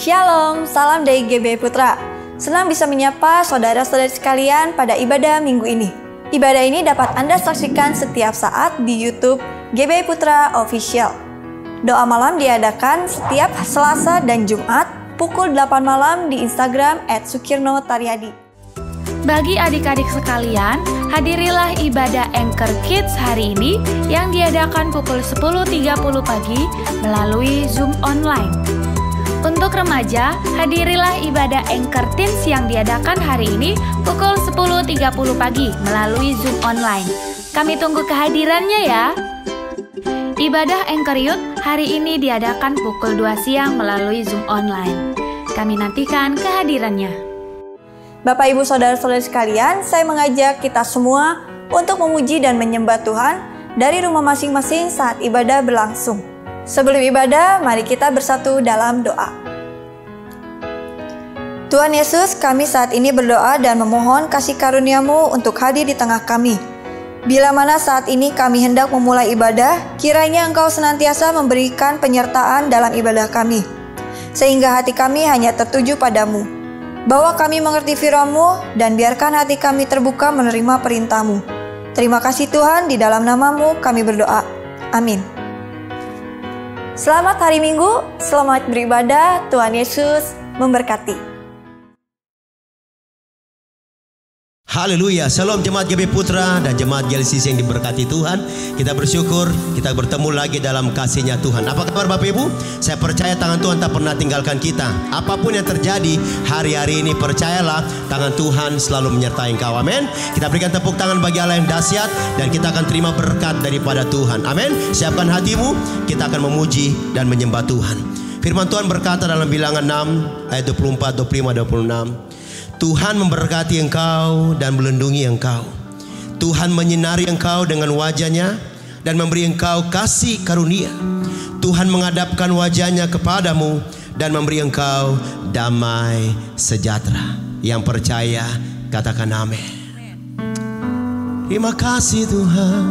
Shalom, salam dari GBI Putra. Senang bisa menyapa saudara-saudari sekalian pada ibadah minggu ini. Ibadah ini dapat Anda saksikan setiap saat di YouTube GBI Putra Official. Doa malam diadakan setiap Selasa dan Jumat pukul 8 malam di Instagram @sukirno_taryadi. Bagi adik-adik sekalian, hadirilah ibadah Anchor Kids hari ini yang diadakan pukul 10.30 pagi melalui Zoom online. Untuk remaja, hadirilah ibadah Anchor Teens yang diadakan hari ini pukul 10.30 pagi melalui Zoom online. Kami tunggu kehadirannya ya. Ibadah Anchor Youth hari ini diadakan pukul 2 siang melalui Zoom online. Kami nantikan kehadirannya. Bapak, Ibu, Saudara-saudari sekalian, saya mengajak kita semua untuk memuji dan menyembah Tuhan dari rumah masing-masing saat ibadah berlangsung. Sebelum ibadah, mari kita bersatu dalam doa. Tuhan Yesus, kami saat ini berdoa dan memohon kasih karunia-Mu untuk hadir di tengah kami. Bila mana saat ini kami hendak memulai ibadah, kiranya Engkau senantiasa memberikan penyertaan dalam ibadah kami, sehingga hati kami hanya tertuju padamu. Bawa kami mengerti firman-Mu dan biarkan hati kami terbuka menerima perintah-Mu. Terima kasih Tuhan, di dalam nama-Mu kami berdoa. Amin. Selamat hari Minggu, selamat beribadah, Tuhan Yesus memberkati. Haleluya, salam jemaat GBI Putra dan jemaat GLCC yang diberkati Tuhan. Kita bersyukur kita bertemu lagi dalam kasih-Nya Tuhan. Apa kabar Bapak Ibu? Saya percaya tangan Tuhan tak pernah tinggalkan kita. Apapun yang terjadi hari-hari ini, percayalah tangan Tuhan selalu menyertai engkau. Amin. Kita berikan tepuk tangan bagi Allah yang dahsyat dan kita akan terima berkat daripada Tuhan. Amin. Siapkan hatimu, kita akan memuji dan menyembah Tuhan. Firman Tuhan berkata dalam Bilangan 6 ayat 24, 25, 26. Tuhan memberkati engkau dan melindungi engkau. Tuhan menyinari engkau dengan wajah-Nya dan memberi engkau kasih karunia. Tuhan menghadapkan wajah-Nya kepadamu dan memberi engkau damai sejahtera. Yang percaya katakan amin. Terima kasih Tuhan.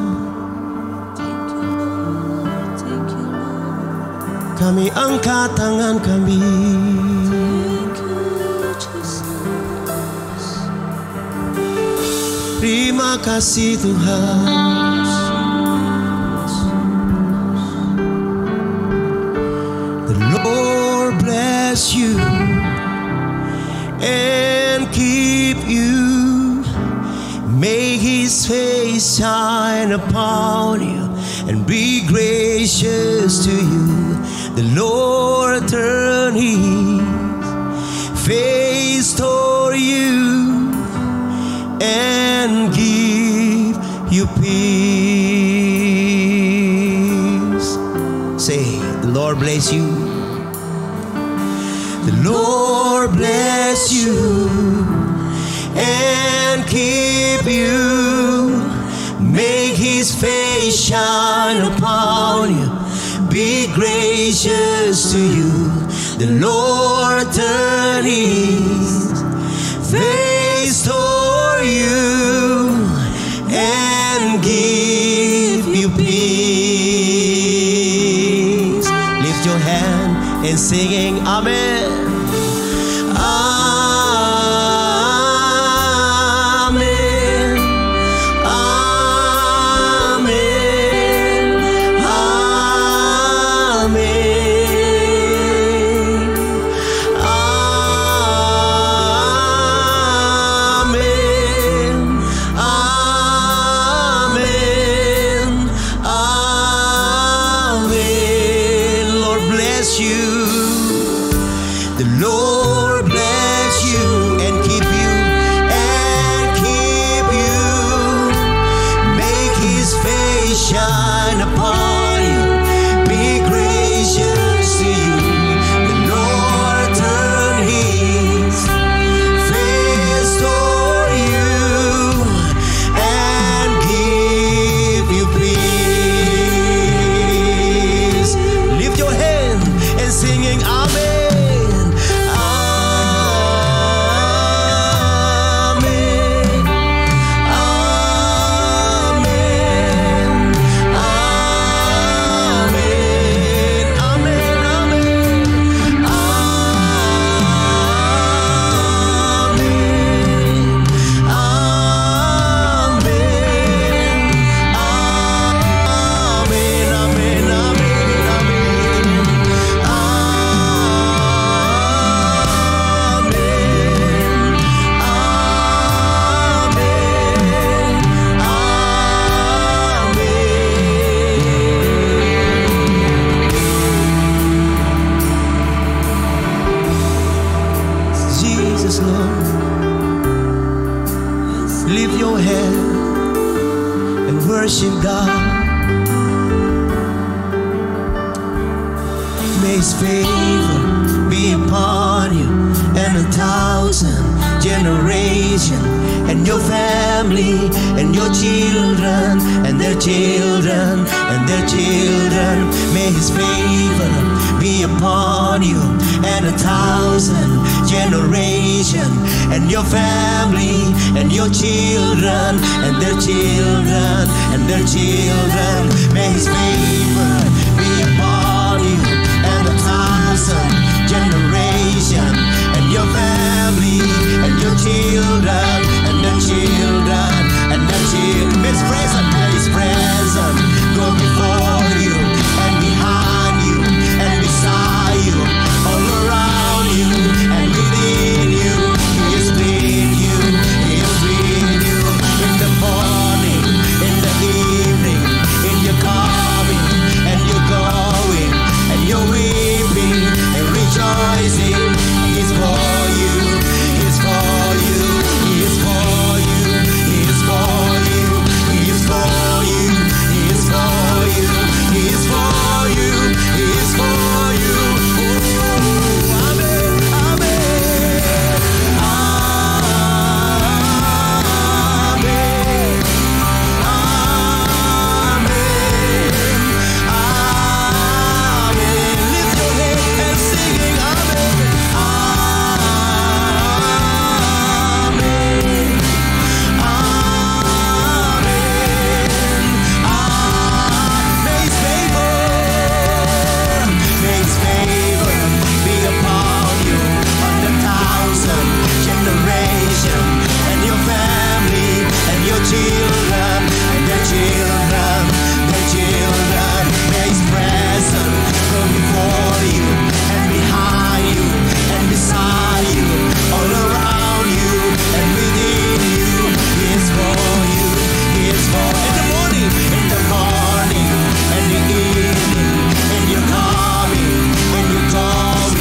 Kami angkat tangan kami. Terima kasih Tuhan. The Lord bless you and keep you. Make His face shine upon you and be gracious to you. The Lord turn His face toward you and give you peace. Say, the Lord bless you. The Lord bless you and keep you. Make His face shine upon you. Be gracious to you. The Lord turn His face toward you and give you peace. Lift your hand and singing amen. Amen. Amen. Shine upon you, be gracious to you. The Lord turn His face toward you and give you peace. Lift your hand and singing amen. Amen. Lord. Lift your head and worship God. May His favor be upon you and 1,000 generations, and your family and your children and their children and their children. May His favor be upon you and 1,000 generations, and your family and your children and their children and their children. May His favor be upon you and 1,000 generations, and your family and your children and their children and their children. May His presence go before you and behind you and beside you, all around you and within you. He is with you, He is with you in the morning, in the evening, in your coming and your going, and your weeping and rejoicing. He is for you, He is for you, He is for you, He is for you, He is for you, He is for you, He is for you, He is for you. Oh, amen, amen, amen, amen, amen. Lift your head and singing amen, amen, amen. May His favor be upon you, 1,000 generations, and your family and your children and their children, their children. May His presence go before you and behind you and beside you, all around you and within you. He is for you, He is for in the morning and the evening, and your coming and your going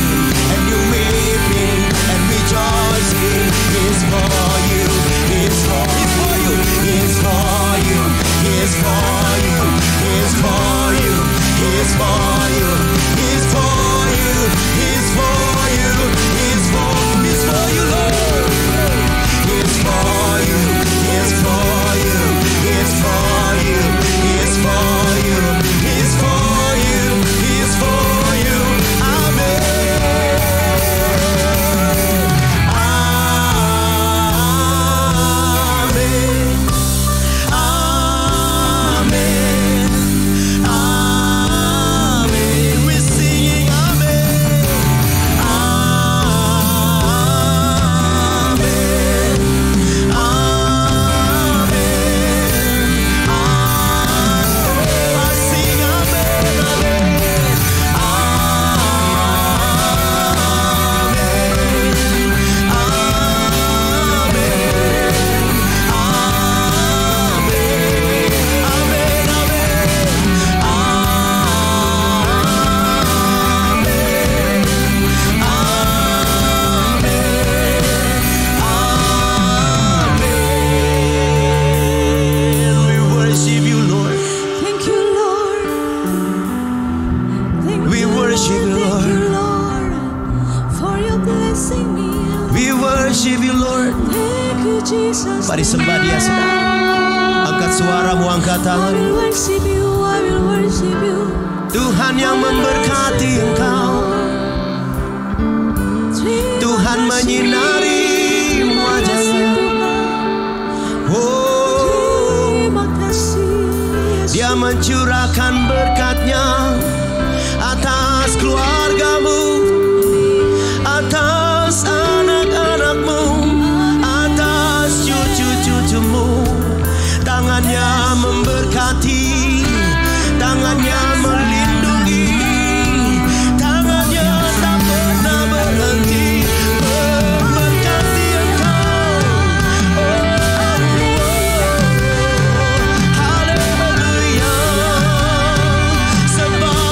and your weeping and rejoicing. He is for you, He is for you, He is for you, He is for you, He is for you, He is for you, He is for you, He is for you, He is for you, Lord. He is for you, He is for you, He is for you, He is for you, He is for you, He is for you. Amen. Amen. Amen. We're singing amen. Amen. Amen. I sing amen. We worship you, Lord. Thank you, Lord. Thank We you, worship you, Thank Lord. you, Lord, for your blessing me. We worship you, Lord. Thank you, Jesus. Mari sembah Dia, saudara. Angkat suaramu, angkat I tangan. will worship you. I will worship you. Tuhan yang memberkati engkau, Tuhan menyinari wajahnya. Oh, Terima kasih, Yesus. Dia mencurahkan berkat-Nya atas keluargamu, atas anak-anakmu, atas cucu-cucumu. Tangannya memberkati, tangannya melindungi, tangannya tak pernah berhenti memberkati engkau. Haleluya, sembah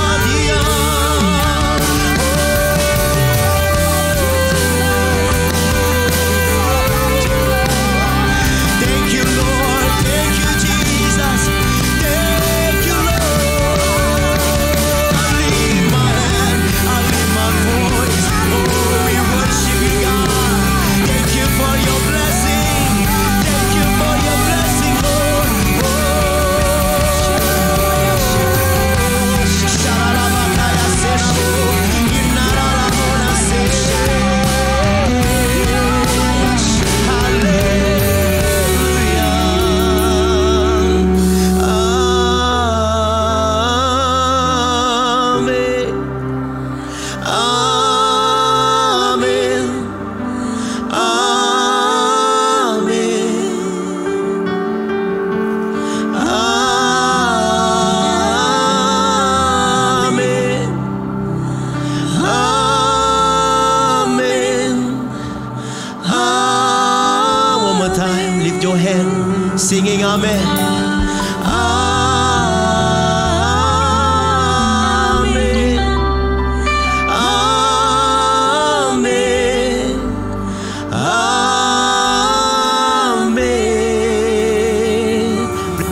singing amen. Amen. Amen. Amen.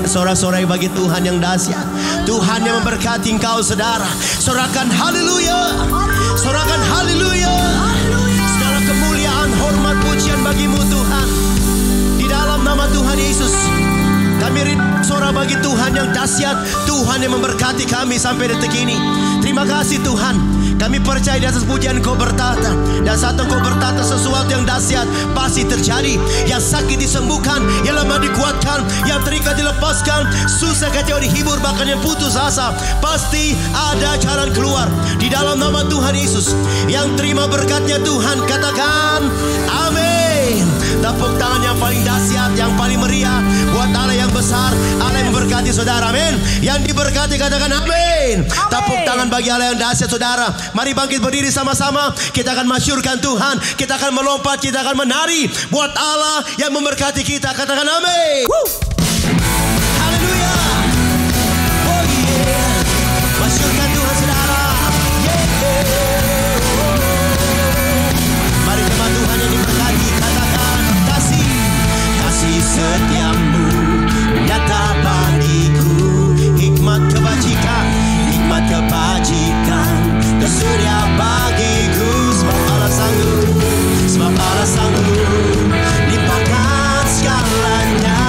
Sorak-sorai bagi Tuhan yang dahsyat. Tuhan yang memberkati engkau saudara. Sorakan haleluya. Sorakan haleluya. Segala kemuliaan, hormat, pujian bagimu Tuhan. Di dalam nama Tuhan Yesus kami sorak bagi Tuhan yang dahsyat. Tuhan yang memberkati kami sampai detik ini. Terima kasih Tuhan. Kami percaya di atas pujian Kau bertata. Dan saat Engkau bertata sesuatu yang dahsyat pasti terjadi. Yang sakit disembuhkan, yang lemah dikuatkan, yang terikat dilepaskan, susah kecewa dihibur, bahkan yang putus asa pasti ada jalan keluar. Di dalam nama Tuhan Yesus. Yang terima berkatnya Tuhan katakan amin. Tepuk tangan yang paling dahsyat, yang paling meriah buat Allah yang besar, Allah yang memberkati saudara, amin. Yang diberkati katakan amin. Tepuk tangan bagi Allah yang dahsyat saudara. Mari bangkit berdiri sama-sama. Kita akan masyurkan Tuhan. Kita akan melompat, kita akan menari buat Allah yang memberkati kita. Katakan amin. Haleluya. Oh yeah. Masyurkan Tuhan saudara. Mari jemaat Tuhan yang diberkati katakan kasih setiamu nyata bagiku, hikmat kebajikan tersedia bagiku. Sebab Allah sanggup limpahkan segalanya.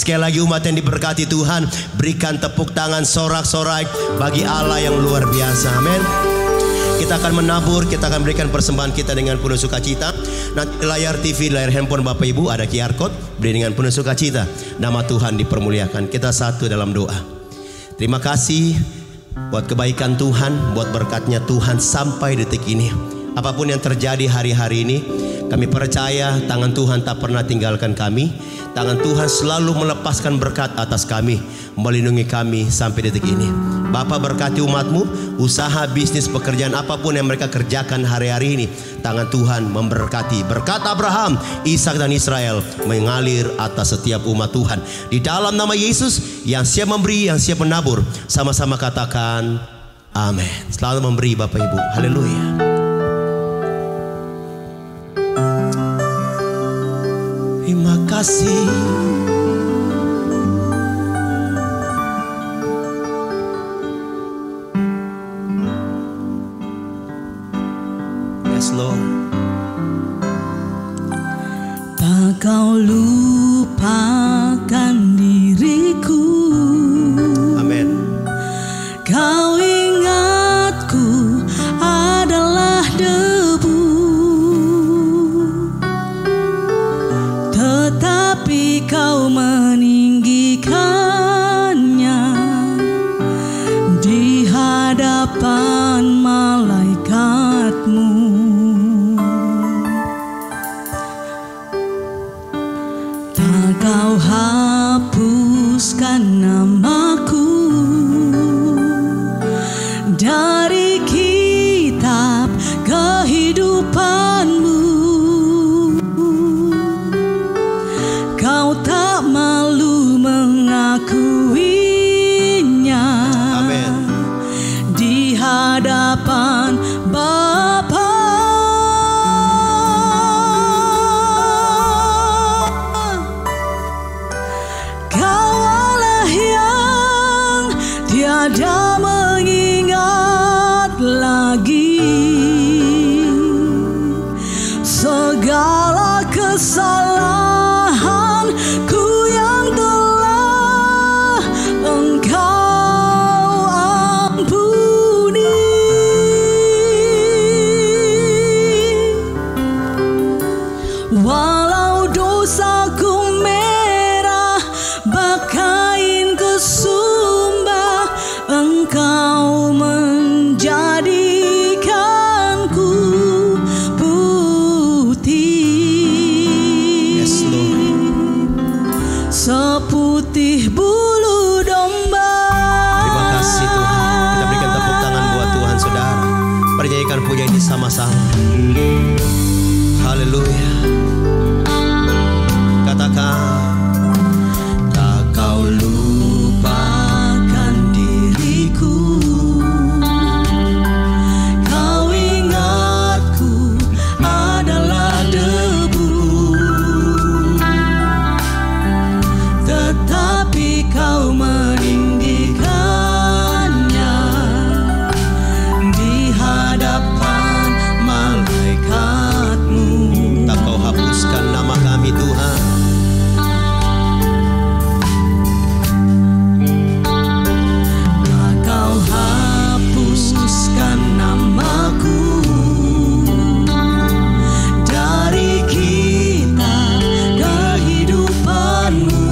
Sekali lagi umat yang diberkati Tuhan, berikan tepuk tangan sorak-sorai bagi Allah yang luar biasa. Amin. Kita akan menabur, kita akan berikan persembahan kita dengan penuh sukacita. Nanti layar TV, layar handphone Bapak Ibu ada QR code, beri dengan penuh sukacita. Nama Tuhan dipermuliakan. Kita satu dalam doa. Terima kasih buat kebaikan Tuhan, buat berkatnya Tuhan sampai detik ini. Apapun yang terjadi hari-hari ini, kami percaya tangan Tuhan tak pernah tinggalkan kami. Tangan Tuhan selalu melepaskan berkat atas kami, melindungi kami sampai detik ini. Bapa, berkati umat-Mu, usaha, bisnis, pekerjaan apapun yang mereka kerjakan hari-hari ini, tangan Tuhan memberkati. Berkat Abraham, Ishak dan Israel mengalir atas setiap umat Tuhan. Di dalam nama Yesus yang siap memberi, yang siap menabur, sama-sama katakan amin. Selalu memberi Bapak Ibu. Haleluya. Terima kasih. Yes, Lord. Tak kau lupakan diriku. Amin. Kau ingatku adalah debu, tetapi kau meninggikannya di hadapan malaikatmu. Tak kau hapuskan namaku dari kitab kehidupanmu. Kau tak malu mengakuinya. Amin. Di hadapan Bapa. Kau Allah yang tiada mengingat lagi segala kesalahanku yang telah Engkau ampuni. Walau dosaku merah bakain kesumba, Engkau menjadikanku putih. Yes, Lord. Seputih bulu domba. Terima kasih Tuhan. Kita berikan tepuk tangan buat Tuhan, saudara. Bernyanyikan puja ini sama-sama. Haleluya. Katakan, tak kau lupakan diriku. Kau ingatku adalah debu, tetapi kau meninggikannya di hadapan malaikatmu. Tak kau hapuskan nama kami Tuhan. Tak kau hapuskan namaku dari kitab kehidupanmu.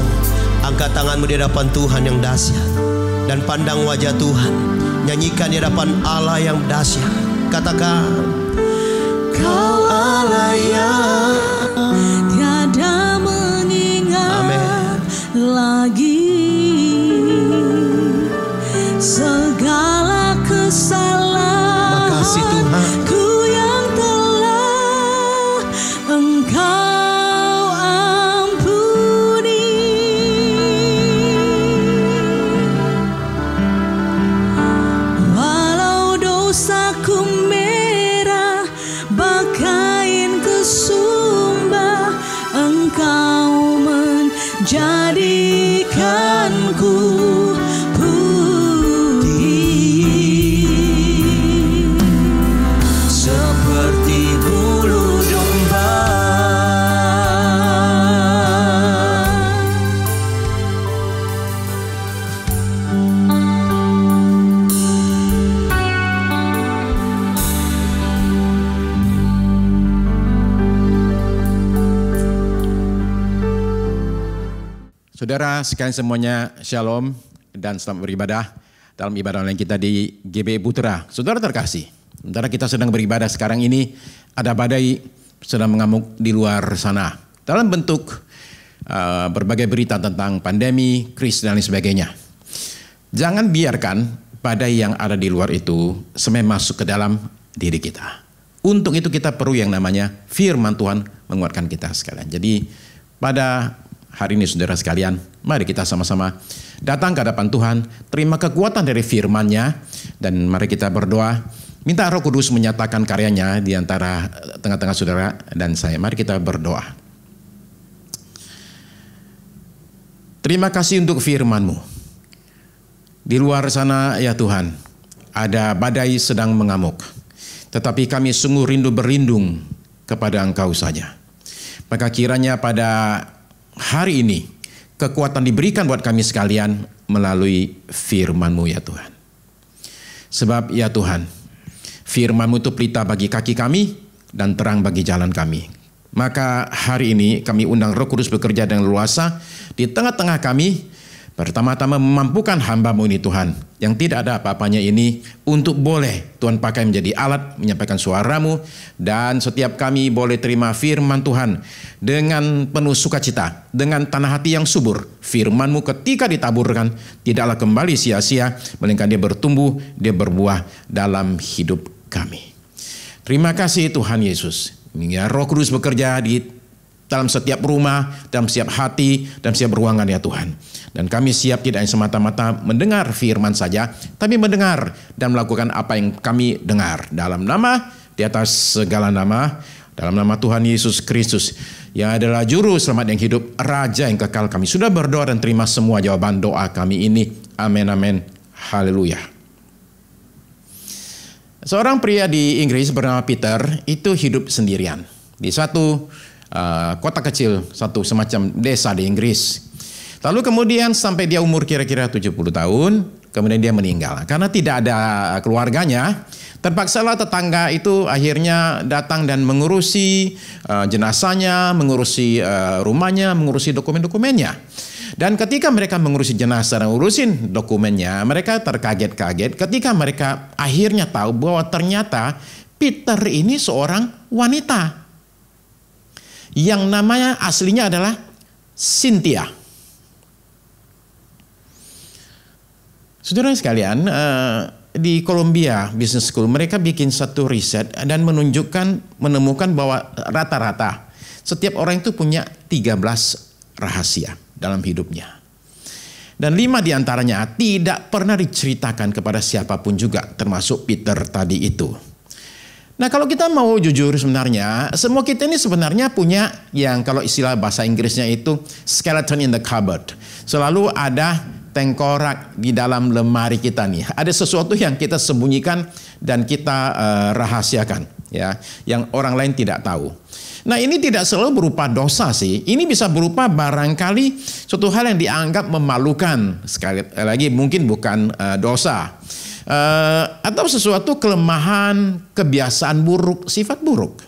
tanganmu. Angkat tanganmu di hadapan Tuhan yang dahsyat. Dan pandang wajah Tuhan. Nyanyikan di hadapan Allah yang dahsyat. Katakan, Kau Allah yang tiada mengingat lagi segala kesalahan. Makasih Tuhan. Ku yang telah Engkau ampuni. Walau dosaku merah bakain kesumba, Engkau menjadikanku putih seperti bulu domba. Saudara sekalian semuanya, Shalom dan selamat beribadah dalam ibadah online kita di GBI Putra. Saudara terkasih, sementara kita sedang beribadah sekarang ini, ada badai sedang mengamuk di luar sana dalam bentuk berbagai berita tentang pandemi, krisis dan lain sebagainya. Jangan biarkan badai yang ada di luar itu sampai masuk ke dalam diri kita. Untuk itu kita perlu yang namanya firman Tuhan menguatkan kita sekalian. Jadi pada hari ini saudara sekalian, mari kita sama-sama datang ke hadapan Tuhan, terima kekuatan dari firman-Nya, dan mari kita berdoa, minta Roh Kudus menyatakan karyanya di antara tengah-tengah saudara dan saya. Mari kita berdoa. Terima kasih untuk firman-Mu. Di luar sana ya Tuhan, ada badai sedang mengamuk, tetapi kami sungguh rindu berlindung kepada Engkau saja. Maka kiranya pada hari ini kekuatan diberikan buat kami sekalian melalui firman-Mu ya Tuhan. Sebab ya Tuhan, firman-Mu itu pelita bagi kaki kami dan terang bagi jalan kami. Maka hari ini kami undang Roh Kudus bekerja dengan luasa di tengah-tengah kami. Pertama-tama memampukan hamba-Mu ini Tuhan, yang tidak ada apa-apanya ini, untuk boleh Tuhan pakai menjadi alat menyampaikan suara-Mu, dan setiap kami boleh terima firman Tuhan dengan penuh sukacita, dengan tanah hati yang subur. Firman-Mu ketika ditaburkan tidaklah kembali sia-sia, melainkan dia bertumbuh, dia berbuah dalam hidup kami. Terima kasih Tuhan Yesus. Ya, Roh Kudus bekerja di dalam setiap rumah, dalam setiap hati, dalam setiap ruangan ya Tuhan. Dan kami siap tidak hanya semata-mata mendengar firman saja, tapi mendengar dan melakukan apa yang kami dengar. Dalam nama, di atas segala nama, dalam nama Tuhan Yesus Kristus, yang adalah Juru Selamat yang hidup, Raja yang kekal, kami sudah berdoa dan terima semua jawaban doa kami ini. Amin, amin, haleluya. Seorang pria di Inggris bernama Peter itu hidup sendirian di satu kota kecil, satu semacam desa di Inggris. Lalu kemudian sampai dia umur kira-kira 70 tahun, kemudian dia meninggal. Karena tidak ada keluarganya, terpaksalah tetangga itu akhirnya datang dan mengurusi jenazahnya, mengurusi rumahnya, mengurusi dokumen-dokumennya. Dan ketika mereka mengurusi jenazah dan ngurusin dokumennya, mereka terkaget-kaget ketika mereka akhirnya tahu bahwa ternyata Peter ini seorang wanita yang namanya aslinya adalah Cynthia. Saudara sekalian, di Columbia Business School mereka bikin satu riset dan menemukan bahwa rata-rata setiap orang itu punya 13 rahasia dalam hidupnya. Dan 5 diantaranya tidak pernah diceritakan kepada siapapun juga, termasuk Peter tadi itu. Nah, kalau kita mau jujur sebenarnya, semua kita ini sebenarnya punya yang kalau istilah bahasa Inggrisnya itu skeleton in the cupboard. Selalu ada tengkorak di dalam lemari kita nih. Ada sesuatu yang kita sembunyikan dan kita rahasiakan, ya, yang orang lain tidak tahu. Nah, ini tidak selalu berupa dosa sih. Ini bisa berupa barangkali suatu hal yang dianggap memalukan. Sekali lagi mungkin bukan dosa. Atau sesuatu kelemahan, kebiasaan buruk, sifat buruk.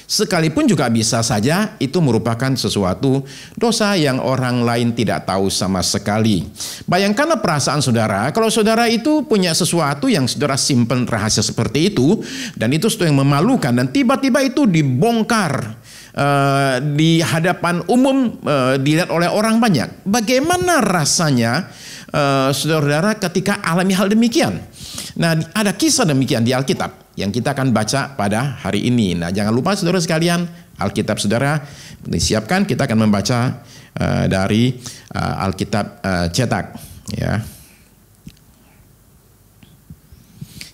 Sekalipun juga bisa saja itu merupakan sesuatu dosa yang orang lain tidak tahu sama sekali. Bayangkanlah perasaan saudara kalau saudara itu punya sesuatu yang saudara simpen rahasia seperti itu, dan itu sesuatu yang memalukan, dan tiba-tiba itu dibongkar di hadapan umum, dilihat oleh orang banyak. Bagaimana rasanya saudara ketika alami hal demikian? Nah, ada kisah demikian di Alkitab yang kita akan baca pada hari ini. Nah, jangan lupa saudara sekalian, Alkitab saudara disiapkan, kita akan membaca dari Alkitab cetak, ya.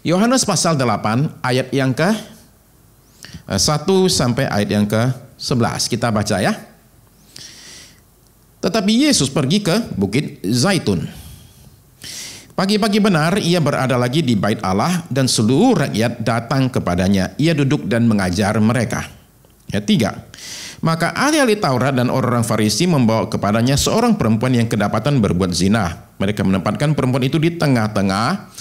Yohanes pasal 8 ayat yang ke 1 sampai ayat yang ke 11. Kita baca, ya. Tetapi Yesus pergi ke Bukit Zaitun. Pagi-pagi benar ia berada lagi di bait Allah, dan seluruh rakyat datang kepadanya. Ia duduk dan mengajar mereka. Ayat 3. Maka ahli-ahli Taurat dan orang-orang Farisi membawa kepadanya seorang perempuan yang kedapatan berbuat zina. Mereka menempatkan perempuan itu di tengah-tengah.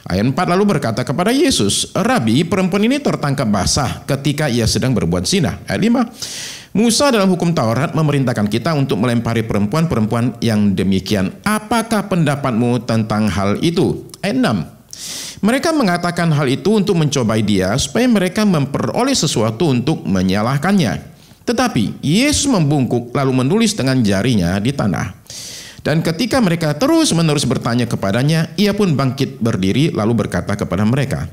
Ayat 4 lalu berkata kepada Yesus, Rabi, perempuan ini tertangkap basah ketika ia sedang berbuat zina. Ayat 5. Musa dalam hukum Taurat memerintahkan kita untuk melempari perempuan-perempuan yang demikian. Apakah pendapatmu tentang hal itu? Ayat 6. Mereka mengatakan hal itu untuk mencobai dia supaya mereka memperoleh sesuatu untuk menyalahkannya. Tetapi Yesus membungkuk lalu menulis dengan jarinya di tanah. Dan ketika mereka terus-menerus bertanya kepadanya, ia pun bangkit berdiri lalu berkata kepada mereka,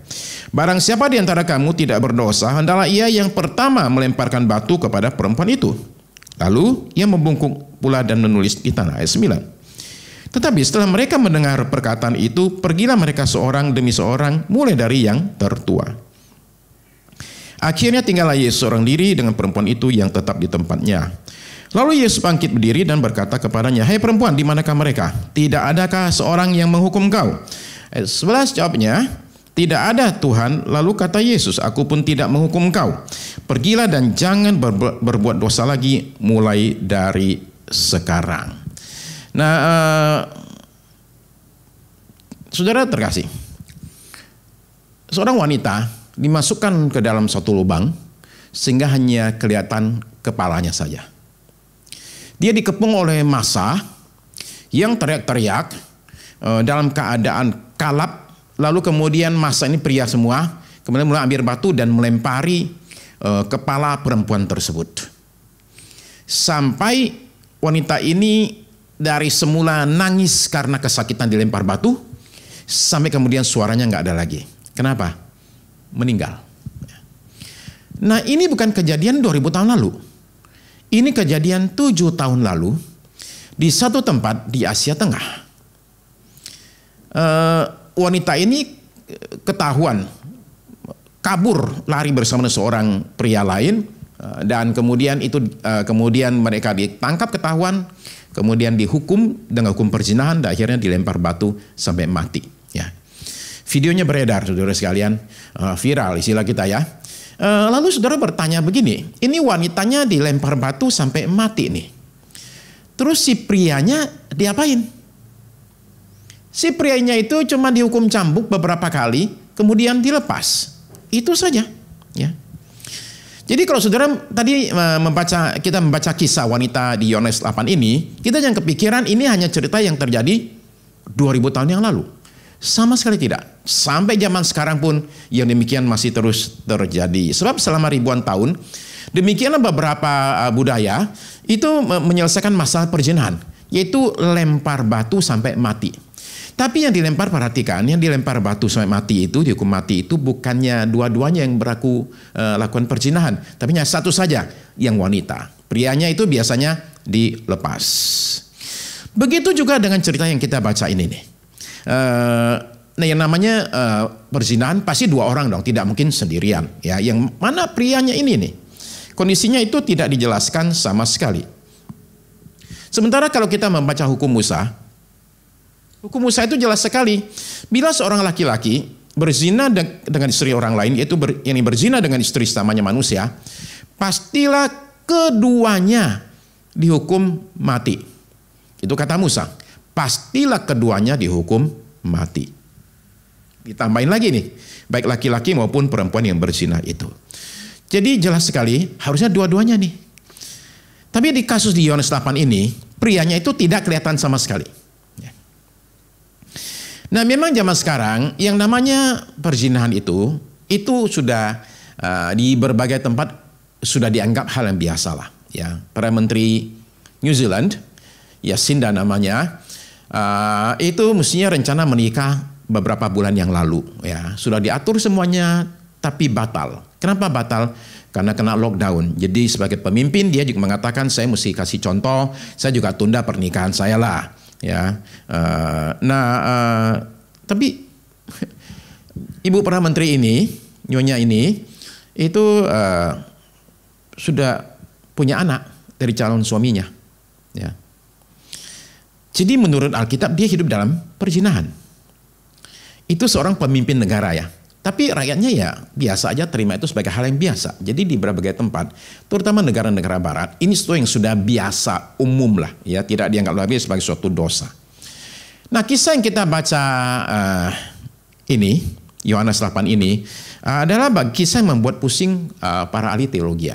barang siapa di antara kamu tidak berdosa, hendaklah ia yang pertama melemparkan batu kepada perempuan itu. Lalu ia membungkuk pula dan menulis di tanah. Ayat 9. Tetapi setelah mereka mendengar perkataan itu, pergilah mereka seorang demi seorang, mulai dari yang tertua. Akhirnya tinggallah Yesus seorang diri dengan perempuan itu yang tetap di tempatnya. Lalu Yesus bangkit berdiri dan berkata kepadanya, hai perempuan, di manakah mereka? Tidak adakah seorang yang menghukum kau? Ayat 11 jawabnya, tidak ada Tuhan. Lalu kata Yesus, aku pun tidak menghukum kau. Pergilah dan jangan berbuat dosa lagi mulai dari sekarang. Nah, saudara terkasih, seorang wanita dimasukkan ke dalam satu lubang sehingga hanya kelihatan kepalanya saja. Dia dikepung oleh massa yang teriak-teriak dalam keadaan kalap. Lalu kemudian massa ini pria semua, kemudian mulai ambil batu dan melempari kepala perempuan tersebut. Sampai wanita ini dari semula nangis karena kesakitan dilempar batu, sampai kemudian suaranya nggak ada lagi. Kenapa? Meninggal. Nah, ini bukan kejadian 2000 tahun lalu. Ini kejadian 7 tahun lalu di satu tempat di Asia Tengah. Wanita ini ketahuan kabur, lari bersama seorang pria lain, dan kemudian mereka ditangkap, ketahuan, kemudian dihukum dengan hukum perzinahan, dan akhirnya dilempar batu sampai mati. Ya. Videonya beredar, saudara sekalian, viral istilah kita, ya. Lalu saudara bertanya begini, ini wanitanya dilempar batu sampai mati nih. Terus si prianya diapain? Si prianya itu cuma dihukum cambuk beberapa kali, kemudian dilepas. Itu saja, ya. Jadi kalau saudara tadi kita membaca kisah wanita di Yohanes 8 ini, kita jangan kepikiran ini hanya cerita yang terjadi 2000 tahun yang lalu. Sama sekali tidak. Sampai zaman sekarang pun yang demikian masih terus terjadi. Sebab selama ribuan tahun, demikianlah beberapa budaya itu menyelesaikan masalah perzinahan, yaitu lempar batu sampai mati. Tapi yang dilempar, perhatikan, yang dilempar batu sampai mati itu, dihukum mati itu bukannya dua-duanya yang berlaku lakukan perzinahan, tapi hanya satu saja, yang wanita. Prianya itu biasanya dilepas. Begitu juga dengan cerita yang kita baca ini nih. Nah, yang namanya perzinahan pasti dua orang dong, tidak mungkin sendirian, ya. Yang mana prianya ini nih, kondisinya itu tidak dijelaskan sama sekali. Sementara kalau kita membaca hukum Musa itu jelas sekali. Bila seorang laki-laki berzina dengan istri orang lain, yaitu yang berzina dengan istri sesamanya manusia, pastilah keduanya dihukum mati. Itu kata Musa. Pastilah keduanya dihukum mati. Ditambahin lagi nih, baik laki-laki maupun perempuan yang berzina itu. Jadi jelas sekali harusnya dua-duanya nih. Tapi di kasus di Yohanes 8 ini, prianya itu tidak kelihatan sama sekali. Nah memang zaman sekarang yang namanya perzinahan itu sudah di berbagai tempat sudah dianggap hal yang biasa lah. Ya, para menteri New Zealand, Jacinda namanya, itu mestinya rencana menikah beberapa bulan yang lalu. Ya, sudah diatur semuanya, tapi batal. Kenapa batal? Karena kena lockdown. Jadi sebagai pemimpin dia juga mengatakan saya mesti kasih contoh, saya juga tunda pernikahan saya lah. Ya, tapi ibu perdana menteri ini, nyonya ini, itu sudah punya anak dari calon suaminya. Ya. Jadi menurut Alkitab dia hidup dalam perzinahan. Itu seorang pemimpin negara ya. Tapi rakyatnya ya biasa aja terima itu sebagai hal yang biasa. Jadi di berbagai tempat, terutama negara-negara barat, ini sesuatu yang sudah biasa, umum lah. Ya, tidak dianggap lagi sebagai suatu dosa. Nah kisah yang kita baca ini, Yohanes 8 ini, adalah kisah yang membuat pusing para ahli teologi.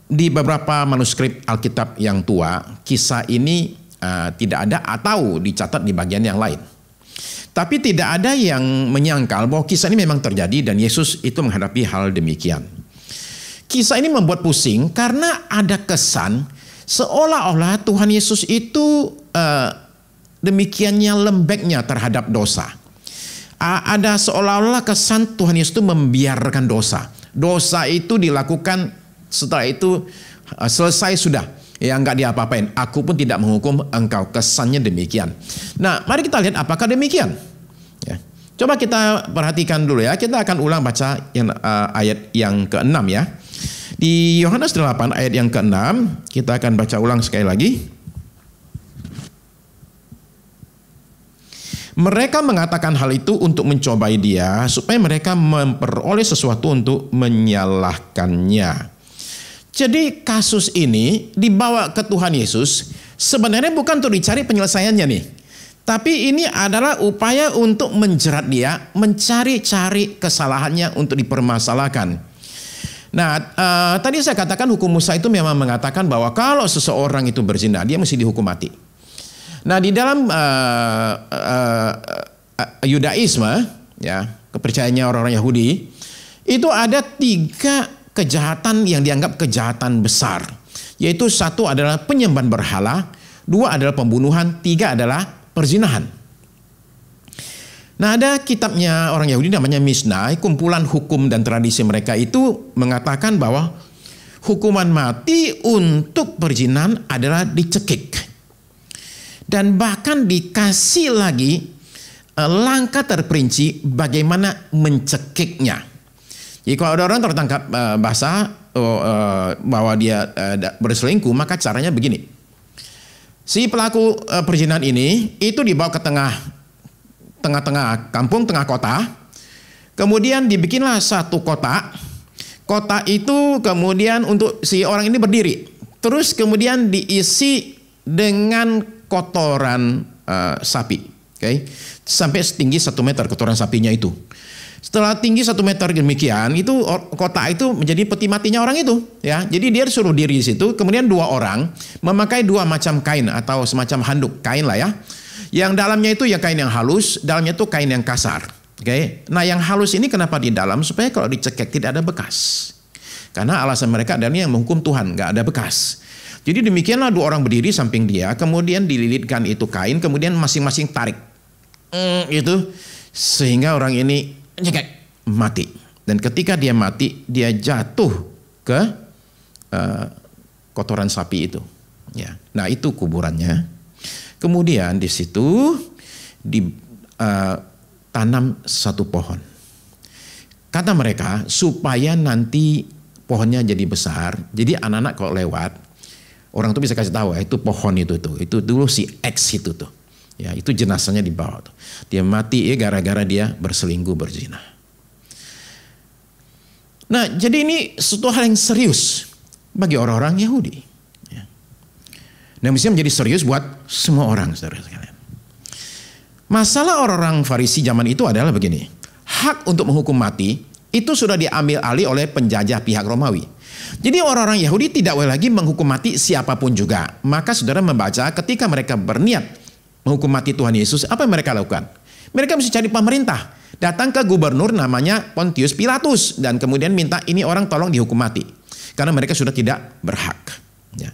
Di beberapa manuskrip Alkitab yang tua, kisah ini tidak ada atau dicatat di bagian yang lain. Tapi tidak ada yang menyangkal bahwa kisah ini memang terjadi dan Yesus itu menghadapi hal demikian. Kisah ini membuat pusing karena ada kesan seolah-olah Tuhan Yesus itu demikiannya lembeknya terhadap dosa. Ada seolah-olah kesan Tuhan Yesus itu membiarkan dosa. Dosa itu dilakukan setelah itu selesai sudah. Ya enggak diapa-apain. Aku pun tidak menghukum engkau. Kesannya demikian. Nah mari kita lihat apakah demikian. Ya. Coba kita perhatikan dulu ya. Kita akan ulang baca ayat yang ke-6 ya. Di Yohanes 8 ayat yang ke-6. Kita akan baca ulang sekali lagi. Mereka mengatakan hal itu untuk mencobai dia, supaya mereka memperoleh sesuatu untuk menyalahkannya. Jadi kasus ini dibawa ke Tuhan Yesus, sebenarnya bukan untuk dicari penyelesaiannya nih. Tapi ini adalah upaya untuk menjerat dia, mencari-cari kesalahannya untuk dipermasalahkan. Nah, tadi saya katakan hukum Musa itu memang mengatakan bahwa kalau seseorang itu berzina, dia mesti dihukum mati. Nah di dalam Yudaisme, ya kepercayaannya orang-orang Yahudi, itu ada 3 kejahatan yang dianggap kejahatan besar, yaitu 1 adalah penyembahan berhala, 2 adalah pembunuhan, 3 adalah perzinahan. Nah ada kitabnya orang Yahudi namanya Mishnah, kumpulan hukum dan tradisi mereka itu mengatakan bahwa hukuman mati untuk perzinahan adalah dicekik. Dan bahkan dikasih lagi langkah terperinci bagaimana mencekiknya. Jadi kalau ada orang tertangkap bahwa dia berselingkuh, maka caranya begini. Si pelaku perzinahan ini itu dibawa ke tengah-tengah kampung, tengah kota. Kemudian dibikinlah satu kotak. Kotak itu kemudian untuk si orang ini berdiri. Terus kemudian diisi dengan kotoran sapi, okay? Sampai setinggi 1 meter kotoran sapinya itu. Setelah tinggi 1 meter demikian, itu kotak itu menjadi peti matinya orang itu. Ya, jadi dia suruh diri di situ. Kemudian 2 orang memakai 2 macam kain atau semacam handuk kain lah ya. Yang dalamnya itu ya kain yang halus, dalamnya itu kain yang kasar. Okay? Nah yang halus ini kenapa di dalam? Supaya kalau dicekek tidak ada bekas. Karena alasan mereka adalah yang menghukum Tuhan, nggak ada bekas. Jadi demikianlah 2 orang berdiri samping dia, kemudian dililitkan itu kain, kemudian masing-masing tarik. Itu sehingga orang ini nyekek, mati. Dan ketika dia mati, dia jatuh ke kotoran sapi itu. Ya. Nah itu kuburannya. Kemudian di situ ditanam satu pohon. Kata mereka supaya nanti pohonnya jadi besar. Jadi anak-anak kalau lewat, orang tuh bisa kasih tahu ya itu pohon itu tuh. Itu dulu si X itu tuh. Ya itu jenazahnya dibawa tuh. Dia mati ya gara-gara dia berselingkuh berzina. Nah jadi ini suatu hal yang serius bagi orang-orang Yahudi. Ya. Nah mestinya menjadi serius buat semua orang. Saudara-saudara. Masalah orang-orang Farisi zaman itu adalah begini. Hak untuk menghukum mati itu sudah diambil alih oleh penjajah pihak Romawi. Jadi orang-orang Yahudi tidak boleh lagi menghukum mati siapapun juga. Maka saudara membaca ketika mereka berniat menghukum mati Tuhan Yesus, apa yang mereka lakukan? Mereka mesti cari pemerintah. Datang ke gubernur namanya Pontius Pilatus. Dan kemudian minta ini orang tolong dihukum mati. Karena mereka sudah tidak berhak. Ya.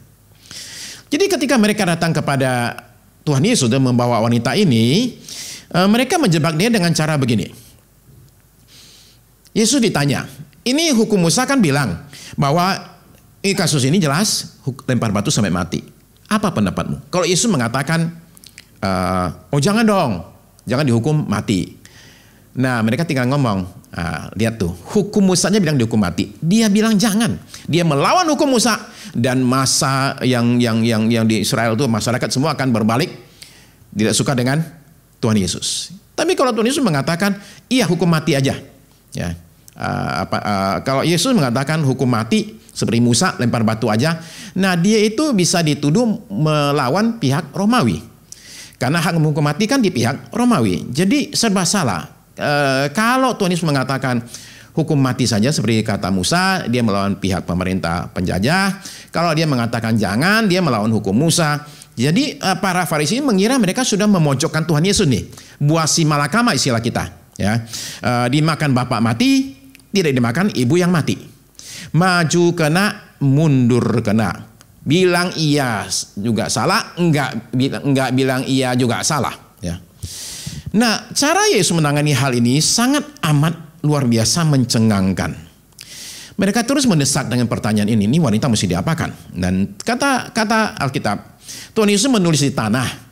Jadi ketika mereka datang kepada Tuhan Yesus dan membawa wanita ini, mereka menjebak dia dengan cara begini. Yesus ditanya, ini hukum Musa kan bilang bahwa kasus ini jelas lempar batu sampai mati. Apa pendapatmu? Kalau Yesus mengatakan, oh jangan dong, jangan dihukum mati. Nah mereka tinggal ngomong, lihat tuh, hukum Musanya bilang dihukum mati. Dia bilang jangan. Dia melawan hukum Musa dan masa yang di Israel tuh masyarakat semua akan berbalik tidak suka dengan Tuhan Yesus. Tapi kalau Tuhan Yesus mengatakan, iya hukum mati aja. Ya, kalau Yesus mengatakan hukum mati seperti Musa lempar batu aja, nah dia itu bisa dituduh melawan pihak Romawi karena hak menghukum mati kan di pihak Romawi. Jadi serba salah. Kalau Tuhan Yesus mengatakan hukum mati saja seperti kata Musa, dia melawan pihak pemerintah penjajah. Kalau dia mengatakan jangan, dia melawan hukum Musa. Jadi para Farisi mengira mereka sudah memojokkan Tuhan Yesus nih, buah si malakama istilah kita. Ya, dimakan bapak mati, tidak dimakan ibu yang mati. Maju kena, mundur kena. Bilang iya juga salah, enggak bilang iya juga salah. Ya. Nah, cara Yesus menangani hal ini sangat amat luar biasa mencengangkan. Mereka terus mendesak dengan pertanyaan ini wanita mesti diapakan? Dan kata Alkitab, Tuhan Yesus menulis di tanah.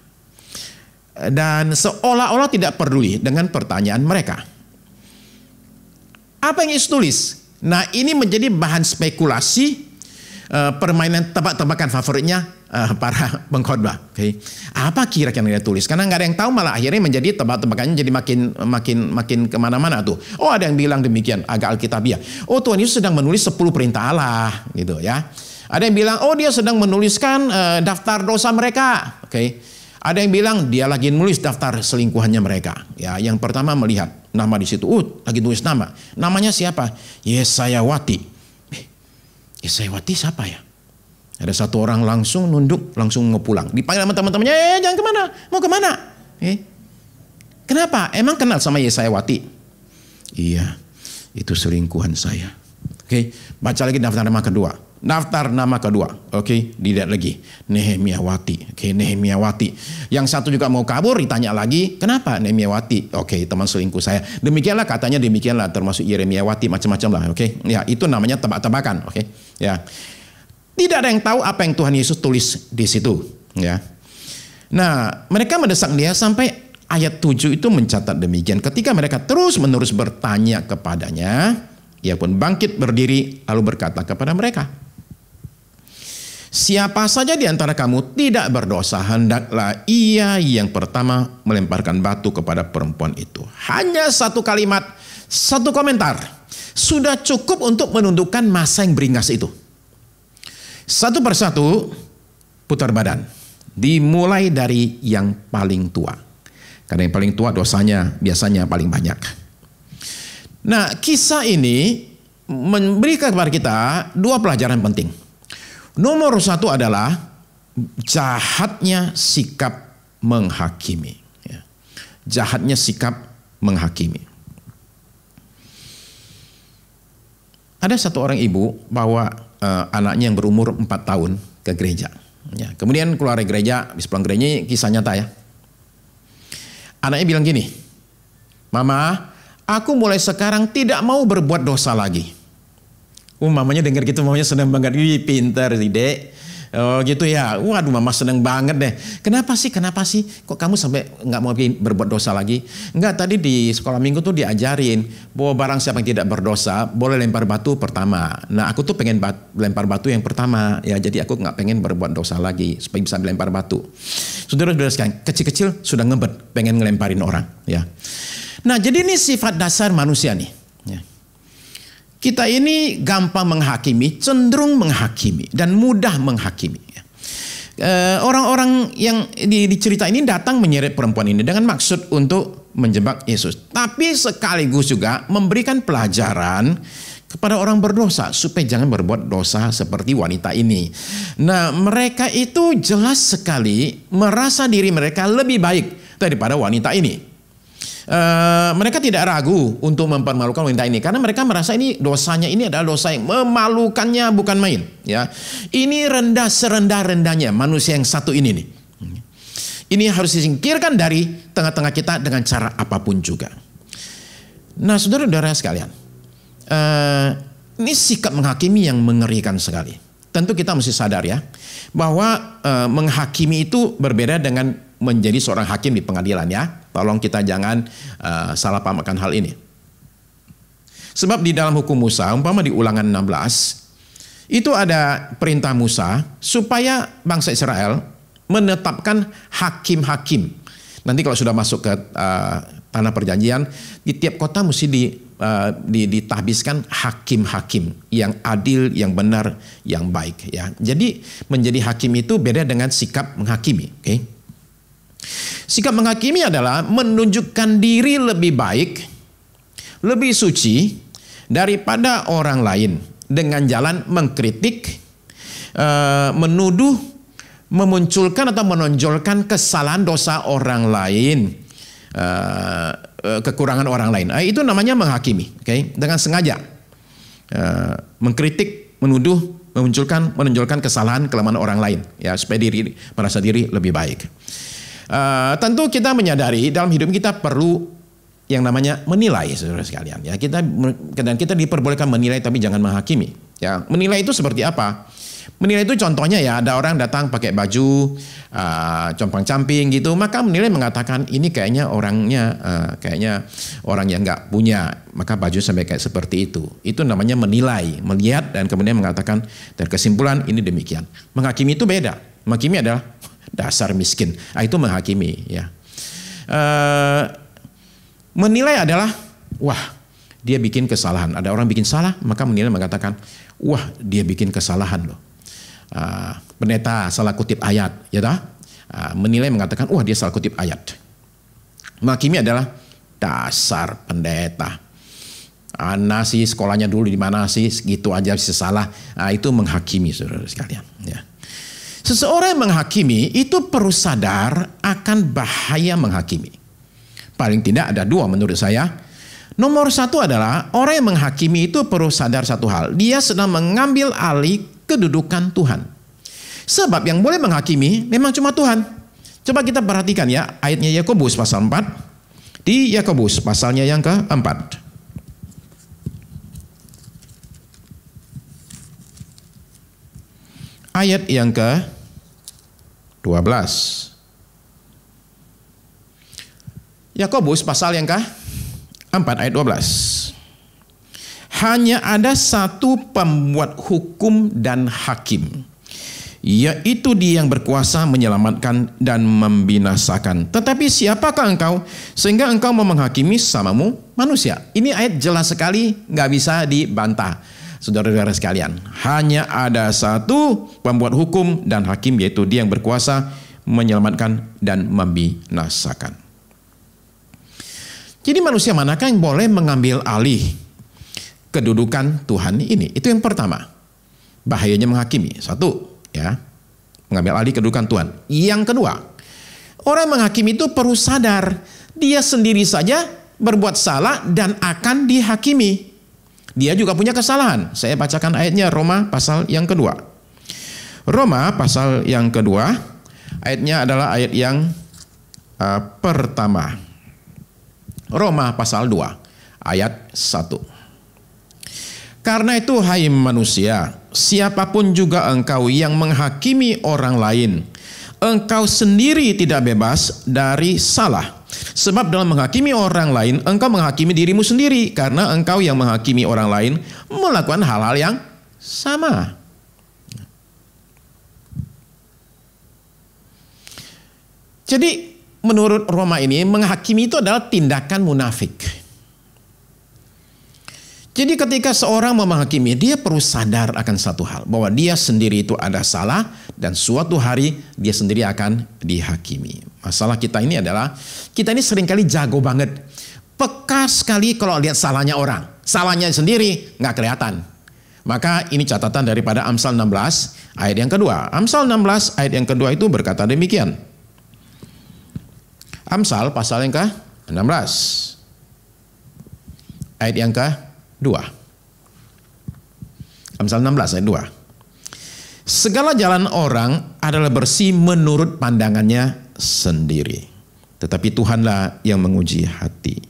Dan seolah-olah tidak peduli dengan pertanyaan mereka. Apa yang Yesus tulis? Nah ini menjadi bahan spekulasi, permainan tebak-tebakan favoritnya para pengkhotbah. Okay. Apa kira-kira yang dia tulis? Karena nggak ada yang tahu, malah akhirnya menjadi tebak-tebakannya jadi makin kemana-mana tuh. Oh ada yang bilang demikian, agak alkitabiah. Oh Tuhan Yesus sedang menulis 10 perintah Allah, gitu ya. Ada yang bilang, oh dia sedang menuliskan daftar dosa mereka. Oke. Okay. Ada yang bilang dia lagi nulis daftar selingkuhannya mereka. Ya, yang pertama melihat nama di situ, lagi tulis nama. Namanya siapa? Yesayawati. Yesayawati siapa ya? Ada satu orang langsung nunduk, langsung mau pulang. Dipanggil sama teman-temannya, jangan kemana? Mau kemana? Kenapa? Emang kenal sama Yesayawati? Iya, itu selingkuhan saya. Oke, baca lagi daftar nama kedua. Daftar nama kedua, oke, dilihat lagi Nehemiawati, oke, Nehemiawati. Yang satu juga mau kabur, ditanya lagi, kenapa Nehemiawati? Oke, teman selingkuh saya. Demikianlah katanya, demikianlah termasuk Yeremiawati, macam-macam lah, oke. Ya, itu namanya tebak-tebakan, oke. Ya, tidak ada yang tahu apa yang Tuhan Yesus tulis di situ, ya. Nah, mereka mendesak dia sampai ayat 7 itu mencatat demikian. Ketika mereka terus-menerus bertanya kepadanya, ia pun bangkit berdiri lalu berkata kepada mereka, siapa saja di antara kamu tidak berdosa, hendaklah ia yang pertama melemparkan batu kepada perempuan itu. Hanya satu kalimat, satu komentar, sudah cukup untuk menundukkan massa yang beringas itu. Satu persatu putar badan. Dimulai dari yang paling tua. Karena yang paling tua dosanya biasanya paling banyak. Nah, kisah ini memberikan kepada kita dua pelajaran penting. Nomor satu adalah jahatnya sikap menghakimi. Ya. Jahatnya sikap menghakimi. Ada satu orang ibu bawa anaknya yang berumur 4 tahun ke gereja. Ya. Kemudian keluar dari gereja, habis pulang gereja, kisah nyata ya. Anaknya bilang gini, Mama, aku mulai sekarang tidak mau berbuat dosa lagi. Mamanya dengar gitu, mamanya senang banget. Wih, pintar sih, Dek. Oh gitu ya. Waduh, mama senang banget deh. Kenapa sih? Kok kamu sampai nggak mau berbuat dosa lagi? Enggak, tadi di sekolah minggu tuh diajarin bahwa barang siapa yang tidak berdosa boleh lempar batu pertama. Nah, aku tuh pengen lempar batu yang pertama. Ya, jadi aku nggak pengen berbuat dosa lagi supaya bisa melempar batu. Saudara-saudara sekalian, kecil-kecil sudah ngebet pengen ngelemparin orang. Ya. Nah, jadi ini sifat dasar manusia nih. Ya. Kita ini gampang menghakimi, cenderung menghakimi, dan mudah menghakimi. Orang-orang yang di cerita ini datang menyeret perempuan ini dengan maksud untuk menjebak Yesus, tapi sekaligus juga memberikan pelajaran kepada orang berdosa supaya jangan berbuat dosa seperti wanita ini. Nah, mereka itu jelas sekali merasa diri mereka lebih baik daripada wanita ini. Mereka tidak ragu untuk mempermalukan wanita ini karena mereka merasa ini dosanya ini adalah dosa yang memalukannya bukan main. Ya, ini rendah serendah-rendahnya manusia yang satu ini nih. Ini harus disingkirkan dari tengah-tengah kita dengan cara apapun juga. Nah, saudara-saudara sekalian, ini sikap menghakimi yang mengerikan sekali. Tentu kita mesti sadar ya bahwa menghakimi itu berbeda dengan menjadi seorang hakim di pengadilan ya. Tolong kita jangan salah paham akan hal ini. Sebab di dalam hukum Musa, umpama di Ulangan 16, itu ada perintah Musa supaya bangsa Israel menetapkan hakim-hakim. Nanti kalau sudah masuk ke tanah perjanjian, di tiap kota mesti ditahbiskan hakim-hakim yang adil, yang benar, yang baik ya. Jadi menjadi hakim itu beda dengan sikap menghakimi, oke? Sikap menghakimi adalah menunjukkan diri lebih baik, lebih suci daripada orang lain dengan jalan mengkritik, menuduh, memunculkan atau menonjolkan kesalahan dosa orang lain, kekurangan orang lain. Itu namanya menghakimi, okay? Dengan sengaja mengkritik, menuduh, menonjolkan kesalahan kelemahan orang lain, ya supaya diri merasa diri lebih baik. Tentu kita menyadari dalam hidup kita perlu yang namanya menilai, saudara sekalian. Ya, kita diperbolehkan menilai tapi jangan menghakimi. Ya, menilai itu seperti apa? Menilai itu contohnya ya ada orang datang pakai baju compang-camping gitu, maka menilai mengatakan ini kayaknya orangnya kayaknya orang yang nggak punya, maka baju sampai kayak seperti itu. Itu namanya menilai, melihat dan kemudian mengatakan dari kesimpulan ini demikian. Menghakimi itu beda. Menghakimi adalah dasar miskin. Itu menghakimi ya. Menilai adalah wah dia bikin kesalahan. Ada orang bikin salah maka menilai mengatakan wah dia bikin kesalahan loh. Pendeta salah kutip ayat ya dah. Menilai mengatakan wah dia salah kutip ayat. Menghakimi adalah dasar pendeta. Anak sih sekolahnya dulu di mana sih gitu aja bisa salah. Itu menghakimi saudara sekalian ya. Seseorang yang menghakimi itu perlu sadar akan bahaya menghakimi. Paling tidak ada dua menurut saya. Nomor satu adalah orang yang menghakimi itu perlu sadar satu hal. Dia sedang mengambil alih kedudukan Tuhan. Sebab yang boleh menghakimi memang cuma Tuhan. Coba kita perhatikan ya ayatnya Yakobus pasal 4. Di Yakobus pasalnya yang keempat. Ayat yang ke-12. Yakobus pasal yang ke-4 ayat 12. Hanya ada satu pembuat hukum dan hakim, yaitu Dia yang berkuasa menyelamatkan dan membinasakan. Tetapi siapakah engkau sehingga engkau mau menghakimi samamu manusia? Ini ayat jelas sekali, nggak bisa dibantah. Saudara-saudara sekalian, hanya ada satu pembuat hukum dan hakim, yaitu Dia yang berkuasa menyelamatkan dan membinasakan. Jadi manusia manakah yang boleh mengambil alih kedudukan Tuhan ini? Itu yang pertama. Bahayanya menghakimi. Satu, ya, mengambil alih kedudukan Tuhan. Yang kedua, orang menghakimi itu perlu sadar dia sendiri saja berbuat salah dan akan dihakimi. Dia juga punya kesalahan. Saya bacakan ayatnya Roma pasal yang kedua. Roma pasal yang kedua, ayatnya adalah ayat yang pertama. Roma pasal 2, ayat 1. Karena itu hai manusia, siapapun juga engkau yang menghakimi orang lain, engkau sendiri tidak bebas dari salah. Sebab dalam menghakimi orang lain, engkau menghakimi dirimu sendiri, karena engkau yang menghakimi orang lain melakukan hal-hal yang sama. Jadi menurut Roma ini, menghakimi itu adalah tindakan munafik. Jadi ketika seorang mau menghakimi, dia perlu sadar akan satu hal, bahwa dia sendiri itu ada salah dan suatu hari dia sendiri akan dihakimi. Masalah kita ini adalah, kita ini seringkali jago banget, peka sekali kalau lihat salahnya orang, salahnya sendiri nggak kelihatan. Maka ini catatan daripada Amsal 16 ayat yang kedua. Amsal 16 ayat yang kedua itu berkata demikian. Amsal pasal yang ke-16 ayat yang ke-2. Amsal 16 ayat 2. Segala jalan orang adalah bersih menurut pandangannya sendiri, tetapi Tuhanlah yang menguji hati.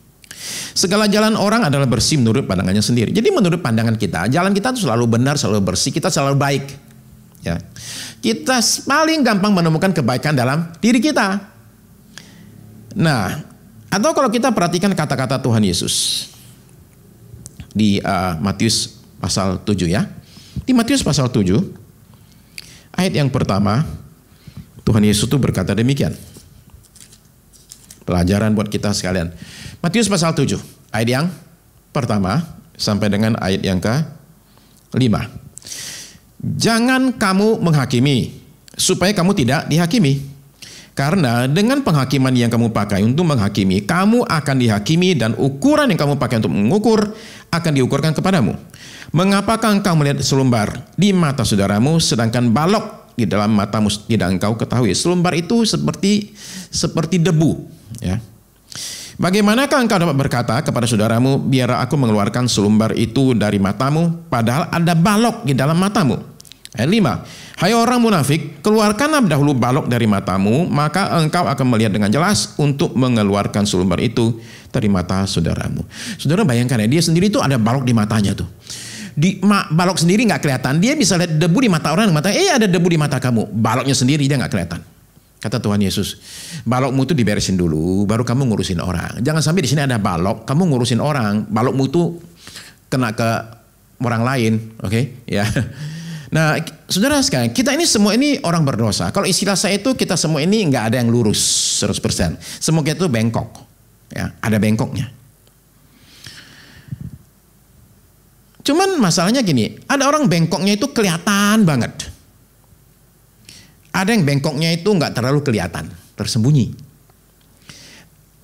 Segala jalan orang adalah bersih menurut pandangannya sendiri. Jadi menurut pandangan kita, jalan kita itu selalu benar, selalu bersih, kita selalu baik. Ya. Kita paling gampang menemukan kebaikan dalam diri kita. Nah, atau kalau kita perhatikan kata-kata Tuhan Yesus di Matius pasal 7 ya. Di Matius pasal 7 ayat yang pertama, Tuhan Yesus itu berkata demikian. Pelajaran buat kita sekalian. Matius pasal 7 ayat yang pertama sampai dengan ayat yang ke-5. Jangan kamu menghakimi supaya kamu tidak dihakimi. Karena dengan penghakiman yang kamu pakai untuk menghakimi, kamu akan dihakimi, dan ukuran yang kamu pakai untuk mengukur akan diukurkan kepadamu. Mengapakah engkau melihat selumbar di mata saudaramu, sedangkan balok di dalam matamu tidak engkau ketahui? Selumbar itu seperti debu. Ya. Bagaimanakah engkau dapat berkata kepada saudaramu, biar aku mengeluarkan selumbar itu dari matamu, padahal ada balok di dalam matamu? Ayat 5. Hai orang munafik, keluarkanlah dahulu balok dari matamu, maka engkau akan melihat dengan jelas untuk mengeluarkan selumbar itu dari mata saudaramu. Saudara bayangkan ya, dia sendiri itu ada balok di matanya tuh. Balok sendiri nggak kelihatan, dia bisa lihat debu di mata orang, ada debu di mata kamu. Baloknya sendiri dia nggak kelihatan. Kata Tuhan Yesus, balokmu itu diberesin dulu, baru kamu ngurusin orang. Jangan sampai di sini ada balok, kamu ngurusin orang, balokmu itu kena ke orang lain, oke? Ya. Nah, saudara sekalian, kita ini semua ini orang berdosa. Kalau istilah saya itu, kita semua ini nggak ada yang lurus 100%. Semua kita itu bengkok, ya, ada bengkoknya. Cuman masalahnya gini, ada orang bengkoknya itu kelihatan banget. Ada yang bengkoknya itu nggak terlalu kelihatan, tersembunyi.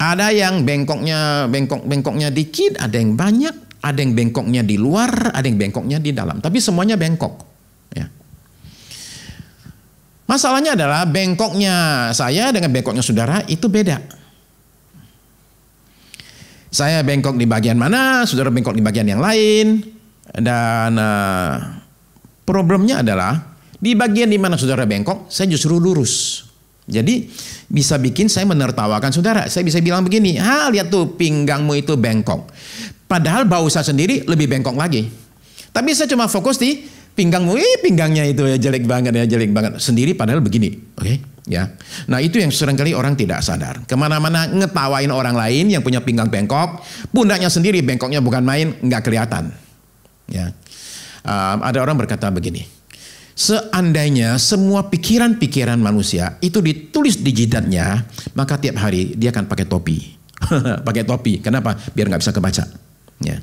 Ada yang bengkoknya dikit, ada yang banyak, ada yang bengkoknya di luar, ada yang bengkoknya di dalam. Tapi semuanya bengkok. Ya. Masalahnya adalah bengkoknya saya dengan bengkoknya saudara itu beda. Saya bengkok di bagian mana, saudara bengkok di bagian yang lain. Dan problemnya adalah di bagian di mana saudara bengkok, saya justru lurus. Jadi bisa bikin saya menertawakan saudara. Saya bisa bilang begini, lihat tuh pinggangmu itu bengkok. Padahal bau saya sendiri lebih bengkok lagi. Tapi saya cuma fokus di pinggangmu, pinggangnya itu ya jelek banget sendiri padahal begini, oke? Ya. Nah itu yang seringkali orang tidak sadar. Kemana-mana ngetawain orang lain yang punya pinggang bengkok, pundaknya sendiri bengkoknya bukan main, nggak kelihatan. Ya. Ada orang berkata begini, seandainya semua pikiran-pikiran manusia itu ditulis di jidatnya, maka tiap hari dia akan pakai topi. Pakai topi, kenapa? Biar nggak bisa kebaca. Ya.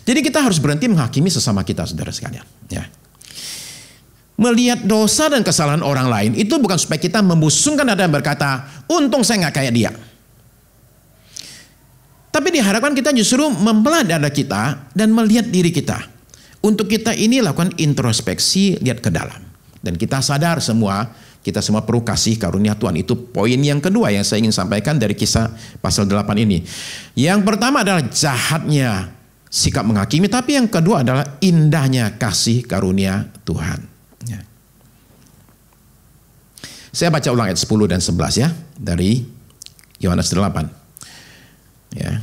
Jadi kita harus berhenti menghakimi sesama kita, saudara sekalian. Ya. Melihat dosa dan kesalahan orang lain itu bukan supaya kita membusungkan dada dan berkata, untung saya nggak kayak dia. Tapi diharapkan kita justru membelah dada kita dan melihat diri kita. Untuk kita ini lakukan introspeksi, lihat ke dalam. Dan kita sadar kita semua perlu kasih karunia Tuhan. Itu poin yang kedua yang saya ingin sampaikan dari kisah pasal 8 ini. Yang pertama adalah jahatnya sikap menghakimi, tapi yang kedua adalah indahnya kasih karunia Tuhan. Ya. Saya baca ulang ayat 10 dan 11 ya, dari Yohanes 8. Ya.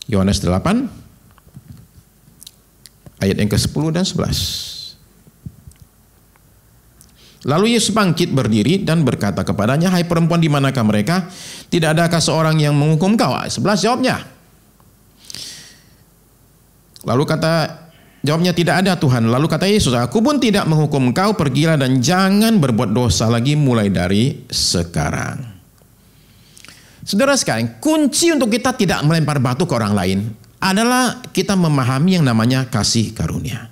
Yohanes 8 ayat yang ke-10 dan 11. Lalu Yesus bangkit berdiri dan berkata kepadanya, hai perempuan, di manakah mereka? Tidak adakah seorang yang menghukum kau? 11 jawabnya. Lalu jawabnya, tidak ada Tuhan. Lalu kata Yesus, aku pun tidak menghukum kau, pergilah dan jangan berbuat dosa lagi mulai dari sekarang. Saudara sekalian, kunci untuk kita tidak melempar batu ke orang lain adalah kita memahami yang namanya kasih karunia.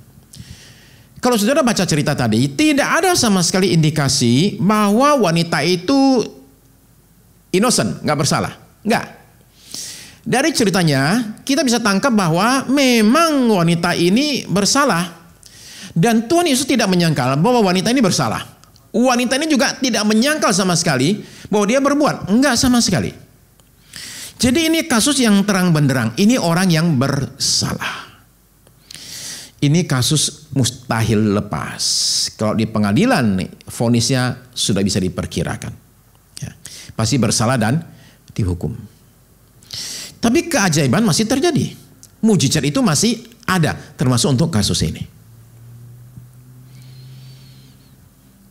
Kalau saudara baca cerita tadi, tidak ada sama sekali indikasi bahwa wanita itu innocent, nggak bersalah. Nggak. Dari ceritanya, kita bisa tangkap bahwa memang wanita ini bersalah. Dan Tuhan Yesus tidak menyangkal bahwa wanita ini bersalah. Wanita ini juga tidak menyangkal sama sekali bahwa dia berbuat. Enggak sama sekali. Jadi ini kasus yang terang benderang. Ini orang yang bersalah. Ini kasus mustahil lepas. Kalau di pengadilan, vonisnya sudah bisa diperkirakan. Ya, pasti bersalah dan dihukum. Tapi keajaiban masih terjadi. Mujizat itu masih ada, termasuk untuk kasus ini.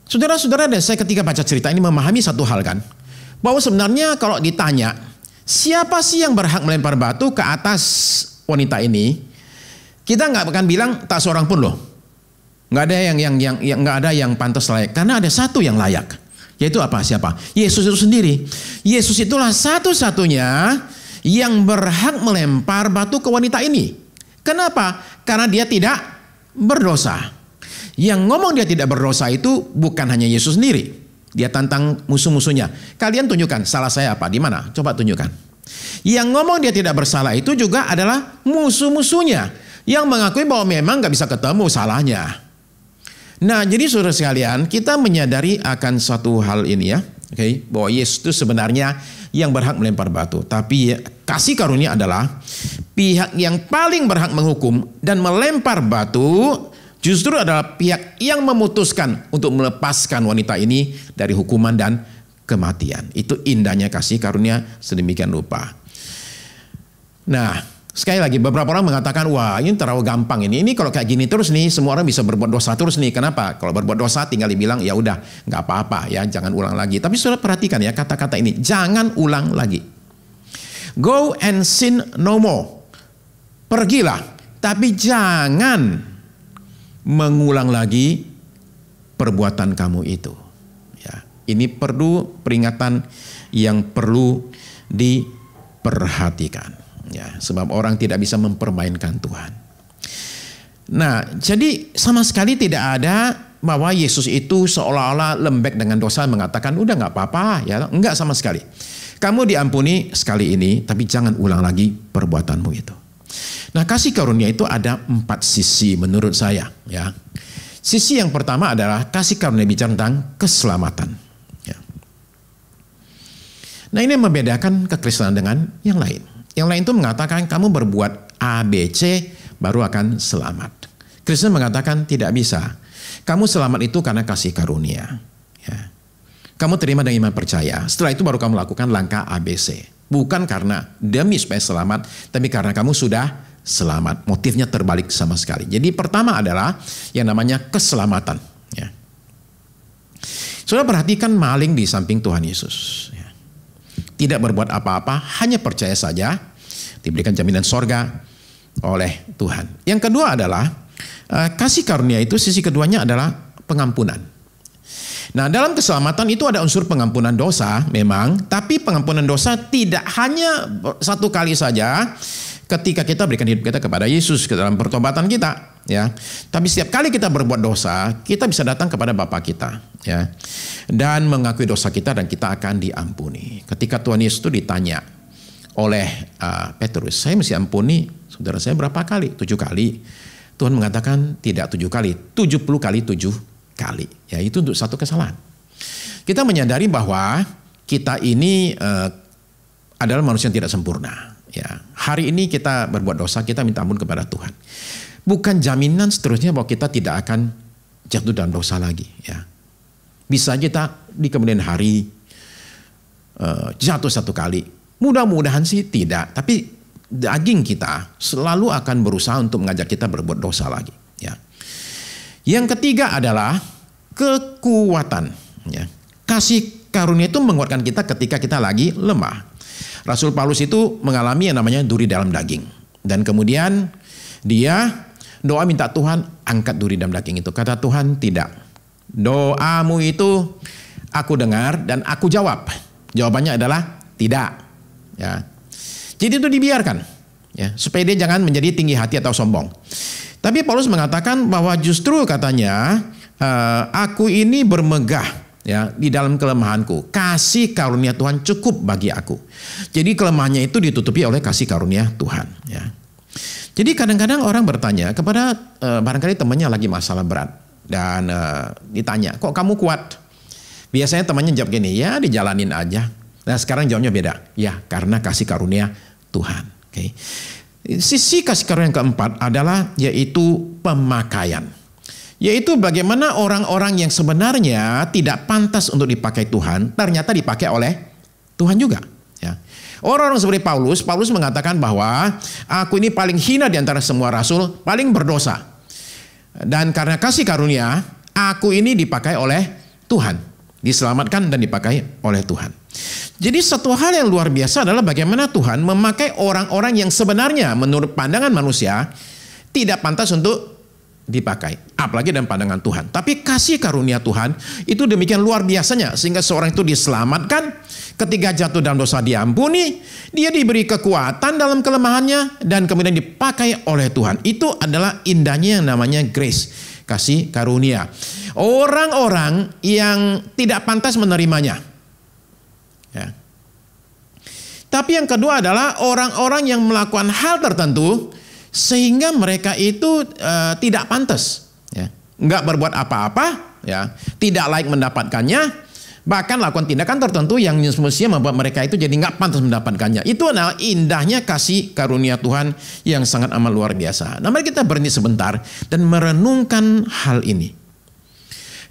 Saudara-saudara dan saya ketika baca cerita ini memahami satu hal kan. Bahwa sebenarnya kalau ditanya, siapa sih yang berhak melempar batu ke atas wanita ini? Kita nggak akan bilang tak seorang pun loh. Nggak ada nggak ada yang pantas layak. Karena ada satu yang layak. Yaitu apa? Siapa? Yesus itu sendiri. Yesus itulah satu-satunya yang berhak melempar batu ke wanita ini. Kenapa? Karena dia tidak berdosa. Yang ngomong dia tidak berdosa itu bukan hanya Yesus sendiri. Dia tantang musuh-musuhnya. Kalian tunjukkan salah saya apa? Di mana? Coba tunjukkan. Yang ngomong dia tidak bersalah itu juga adalah musuh-musuhnya. Yang mengakui bahwa memang gak bisa ketemu salahnya. Nah, jadi saudara sekalian, kita menyadari akan satu hal ini ya. Okay, bahwa Yesus itu sebenarnya yang berhak melempar batu. Tapi kasih karunia adalah pihak yang paling berhak menghukum dan melempar batu justru adalah pihak yang memutuskan untuk melepaskan wanita ini dari hukuman dan kematian. Itu indahnya kasih karunia sedemikian rupa. Nah, sekali lagi beberapa orang mengatakan, wah ini terlalu gampang ini. Ini kalau kayak gini terus nih, semua orang bisa berbuat dosa terus nih. Kenapa? Kalau berbuat dosa tinggal dibilang ya udah nggak apa-apa ya, jangan ulang lagi. Tapi saudara perhatikan ya kata-kata ini, jangan ulang lagi. Go and sin no more. Pergilah, tapi jangan mengulang lagi perbuatan kamu itu. Ya, ini perlu peringatan yang perlu diperhatikan. Ya, sebab orang tidak bisa mempermainkan Tuhan. Nah, jadi sama sekali tidak ada bahwa Yesus itu seolah-olah lembek dengan dosa mengatakan udah nggak apa-apa ya, enggak sama sekali. Kamu diampuni sekali ini, tapi jangan ulang lagi perbuatanmu itu. Nah, kasih karunia itu ada 4 sisi menurut saya ya. Sisi yang pertama adalah kasih karunia bicara tentang keselamatan. Ya. Nah, ini membedakan kekristenan dengan yang lain. Yang lain itu mengatakan kamu berbuat A, B, C baru akan selamat. Kristen mengatakan tidak bisa. Kamu selamat itu karena kasih karunia. Ya. Kamu terima dengan iman percaya. Setelah itu baru kamu lakukan langkah A, B, C. Bukan karena demi supaya selamat, tapi karena kamu sudah selamat. Motifnya terbalik sama sekali. Jadi pertama adalah yang namanya keselamatan. Ya. Saudara perhatikan maling di samping Tuhan Yesus. Ya. Tidak berbuat apa-apa, hanya percaya saja, diberikan jaminan sorga oleh Tuhan. Yang kedua adalah kasih karunia itu sisi keduanya adalah pengampunan. Nah, dalam keselamatan itu ada unsur pengampunan dosa memang, tapi pengampunan dosa tidak hanya satu kali saja ketika kita berikan hidup kita kepada Yesus ke dalam pertobatan kita, ya. Tapi setiap kali kita berbuat dosa, kita bisa datang kepada Bapa kita, ya. Dan mengakui dosa kita dan kita akan diampuni. Ketika Tuhan Yesus itu ditanya oleh Petrus, saya mesti ampuni saudara saya berapa kali? 7 kali. Tuhan mengatakan tidak 7 kali, 70 kali 7 kali. Ya, itu untuk satu kesalahan. Kita menyadari bahwa kita ini adalah manusia yang tidak sempurna. Ya, hari ini kita berbuat dosa, kita minta ampun kepada Tuhan. Bukan jaminan seterusnya bahwa kita tidak akan jatuh dalam dosa lagi. Ya, bisa kita di kemudian hari jatuh 1 kali. Mudah-mudahan sih tidak, tapi daging kita selalu akan berusaha untuk mengajak kita berbuat dosa lagi. Ya. Yang ketiga adalah kekuatan. Ya. Kasih karunia itu menguatkan kita ketika kita lagi lemah. Rasul Paulus itu mengalami yang namanya duri dalam daging. Dan kemudian dia doa minta Tuhan angkat duri dalam daging itu. Kata Tuhan tidak. Doamu itu aku dengar dan aku jawab. Jawabannya adalah tidak. Ya. Jadi itu dibiarkan. ya, supaya dia jangan menjadi tinggi hati atau sombong. Tapi Paulus mengatakan bahwa justru katanya aku ini bermegah ya di dalam kelemahanku. Kasih karunia Tuhan cukup bagi aku. Jadi kelemahannya itu ditutupi oleh kasih karunia Tuhan. Ya. Jadi kadang-kadang orang bertanya kepada barangkali temannya lagi masalah berat dan ditanya, kok kamu kuat? Biasanya temannya jawab gini, ya dijalanin aja. Nah sekarang jawabnya beda, ya karena kasih karunia Tuhan. Okay. Sisi kasih karunia yang keempat adalah yaitu pemakaian. Yaitu bagaimana orang-orang yang sebenarnya tidak pantas untuk dipakai Tuhan, ternyata dipakai oleh Tuhan juga. Ya. Orang-orang seperti Paulus mengatakan bahwa aku ini paling hina di antara semua rasul, paling berdosa. Dan karena kasih karunia, aku ini dipakai oleh Tuhan. Diselamatkan dan dipakai oleh Tuhan. Jadi satu hal yang luar biasa adalah bagaimana Tuhan memakai orang-orang yang sebenarnya menurut pandangan manusia tidak pantas untuk dipakai, apalagi dalam pandangan Tuhan. Tapi kasih karunia Tuhan itu demikian luar biasanya sehingga seorang itu diselamatkan, ketika jatuh dalam dosa diampuni, dia diberi kekuatan dalam kelemahannya dan kemudian dipakai oleh Tuhan. Itu adalah indahnya yang namanya grace, kasih karunia. Orang-orang yang tidak pantas menerimanya. Ya. Tapi yang kedua adalah orang-orang yang melakukan hal tertentu sehingga mereka itu tidak pantas, ya. Nggak berbuat apa-apa, ya. Tidak layak mendapatkannya, bahkan lakukan tindakan tertentu yang semestinya membuat mereka itu jadi nggak pantas mendapatkannya. Itu adalah indahnya kasih karunia Tuhan yang sangat amat luar biasa. Nah, mari kita berhenti sebentar dan merenungkan hal ini.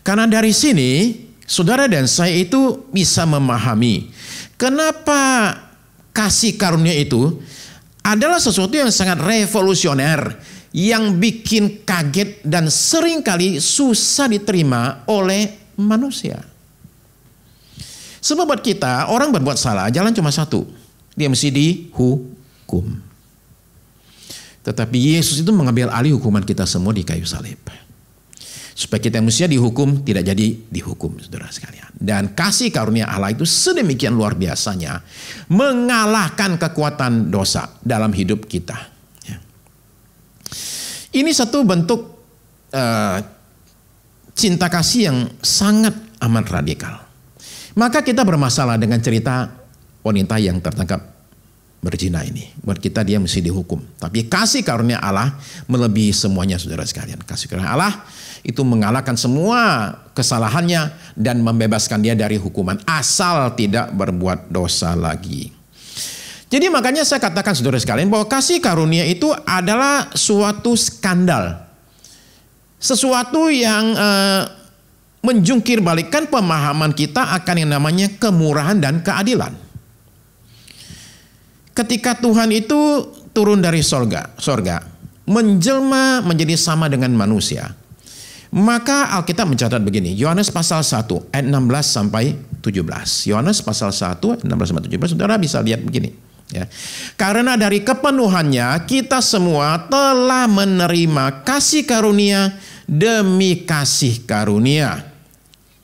Karena dari sini, saudara dan saya itu bisa memahami kenapa kasih karunia itu adalah sesuatu yang sangat revolusioner, yang bikin kaget dan seringkali susah diterima oleh manusia. Sebab buat kita, orang berbuat salah, jalan cuma satu. Dia mesti dihukum. Tetapi Yesus itu mengambil alih hukuman kita semua di kayu salib. Supaya kita yang mestinya dihukum, tidak jadi dihukum, saudara sekalian. Dan kasih karunia Allah itu sedemikian luar biasanya, mengalahkan kekuatan dosa dalam hidup kita. Ya. Ini satu bentuk cinta kasih yang sangat amat radikal. Maka kita bermasalah dengan cerita wanita yang tertangkap berzina ini. Buat kita dia mesti dihukum. Tapi kasih karunia Allah melebihi semuanya, saudara sekalian. Kasih karunia Allah itu mengalahkan semua kesalahannya dan membebaskan dia dari hukuman asal tidak berbuat dosa lagi. Jadi makanya saya katakan, saudara sekalian, bahwa kasih karunia itu adalah suatu skandal. Sesuatu yang menjungkir balikkan pemahaman kita akan yang namanya kemurahan dan keadilan. Ketika Tuhan itu turun dari sorga, menjelma menjadi sama dengan manusia, maka Alkitab mencatat begini, Yohanes pasal 1 ayat 16 sampai 17. Yohanes pasal 1 ayat 16 sampai 17, saudara bisa lihat begini. Ya. Karena dari kepenuhannya kita semua telah menerima kasih karunia demi kasih karunia.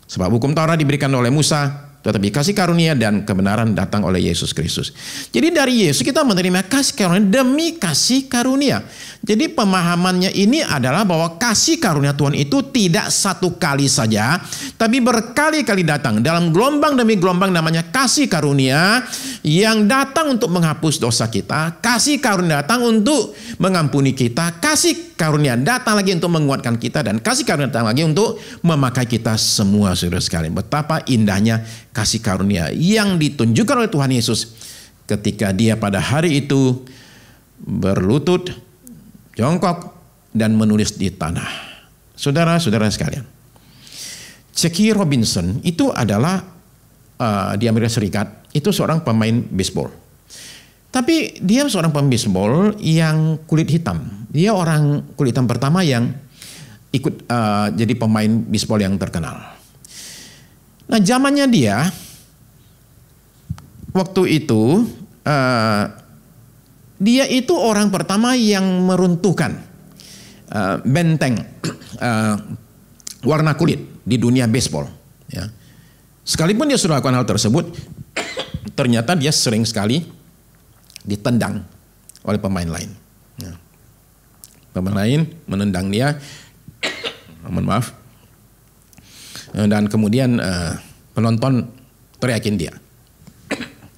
Sebab hukum Taurat diberikan oleh Musa, tetapi kasih karunia dan kebenaran datang oleh Yesus Kristus. Jadi dari Yesus kita menerima kasih karunia demi kasih karunia. Jadi pemahamannya ini adalah bahwa kasih karunia Tuhan itu tidak satu kali saja, tapi berkali-kali datang dalam gelombang demi gelombang, namanya kasih karunia yang datang untuk menghapus dosa kita, kasih karunia datang untuk mengampuni kita, kasih karunia datang lagi untuk menguatkan kita, dan kasih karunia datang lagi untuk memakai kita semua, saudara sekalian. Betapa indahnya kasih karunia yang ditunjukkan oleh Tuhan Yesus ketika dia pada hari itu berlutut, jongkok, dan menulis di tanah. Saudara-saudara sekalian, Jackie Robinson itu adalah di Amerika Serikat, itu seorang pemain baseball. Tapi dia seorang pemain baseball yang kulit hitam. Dia orang kulit hitam pertama yang ikut jadi pemain baseball yang terkenal. Nah, zamannya dia waktu itu dia itu orang pertama yang meruntuhkan benteng warna kulit di dunia baseball. Ya. Sekalipun dia sudah lakukan hal tersebut, ternyata dia sering sekali ditendang oleh pemain lain. Nah, pemain lain menendang dia, mohon maaf, dan kemudian penonton teriakin dia.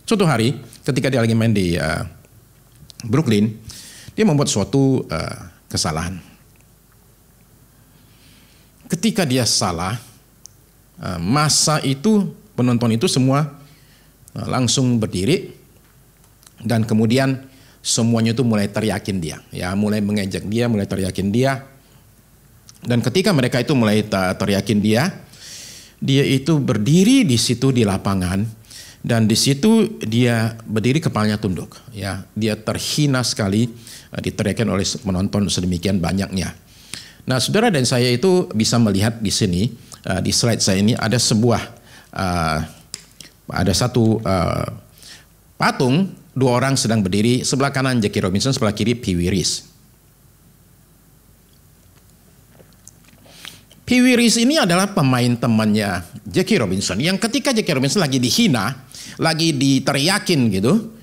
Suatu hari ketika dia lagi main di Brooklyn, dia membuat suatu kesalahan. Ketika dia salah, masa itu, penonton itu semua langsung berdiri, dan kemudian semuanya itu mulai teriakin dia, ya, mulai mengejek dia, mulai teriakin dia. Dan ketika mereka itu mulai teriakin dia itu berdiri di situ di lapangan, dan di situ dia berdiri kepalanya tunduk, ya, dia terhina sekali, diteriakin oleh penonton sedemikian banyaknya. Nah, saudara dan saya itu bisa melihat di sini, di slide saya ini ada satu patung, dua orang sedang berdiri, sebelah kanan Jackie Robinson, sebelah kiri Pee Wee Reese. Pee Wee Reese ini adalah pemain temannya Jackie Robinson, yang ketika Jackie Robinson lagi dihina, lagi diteriakin gitu,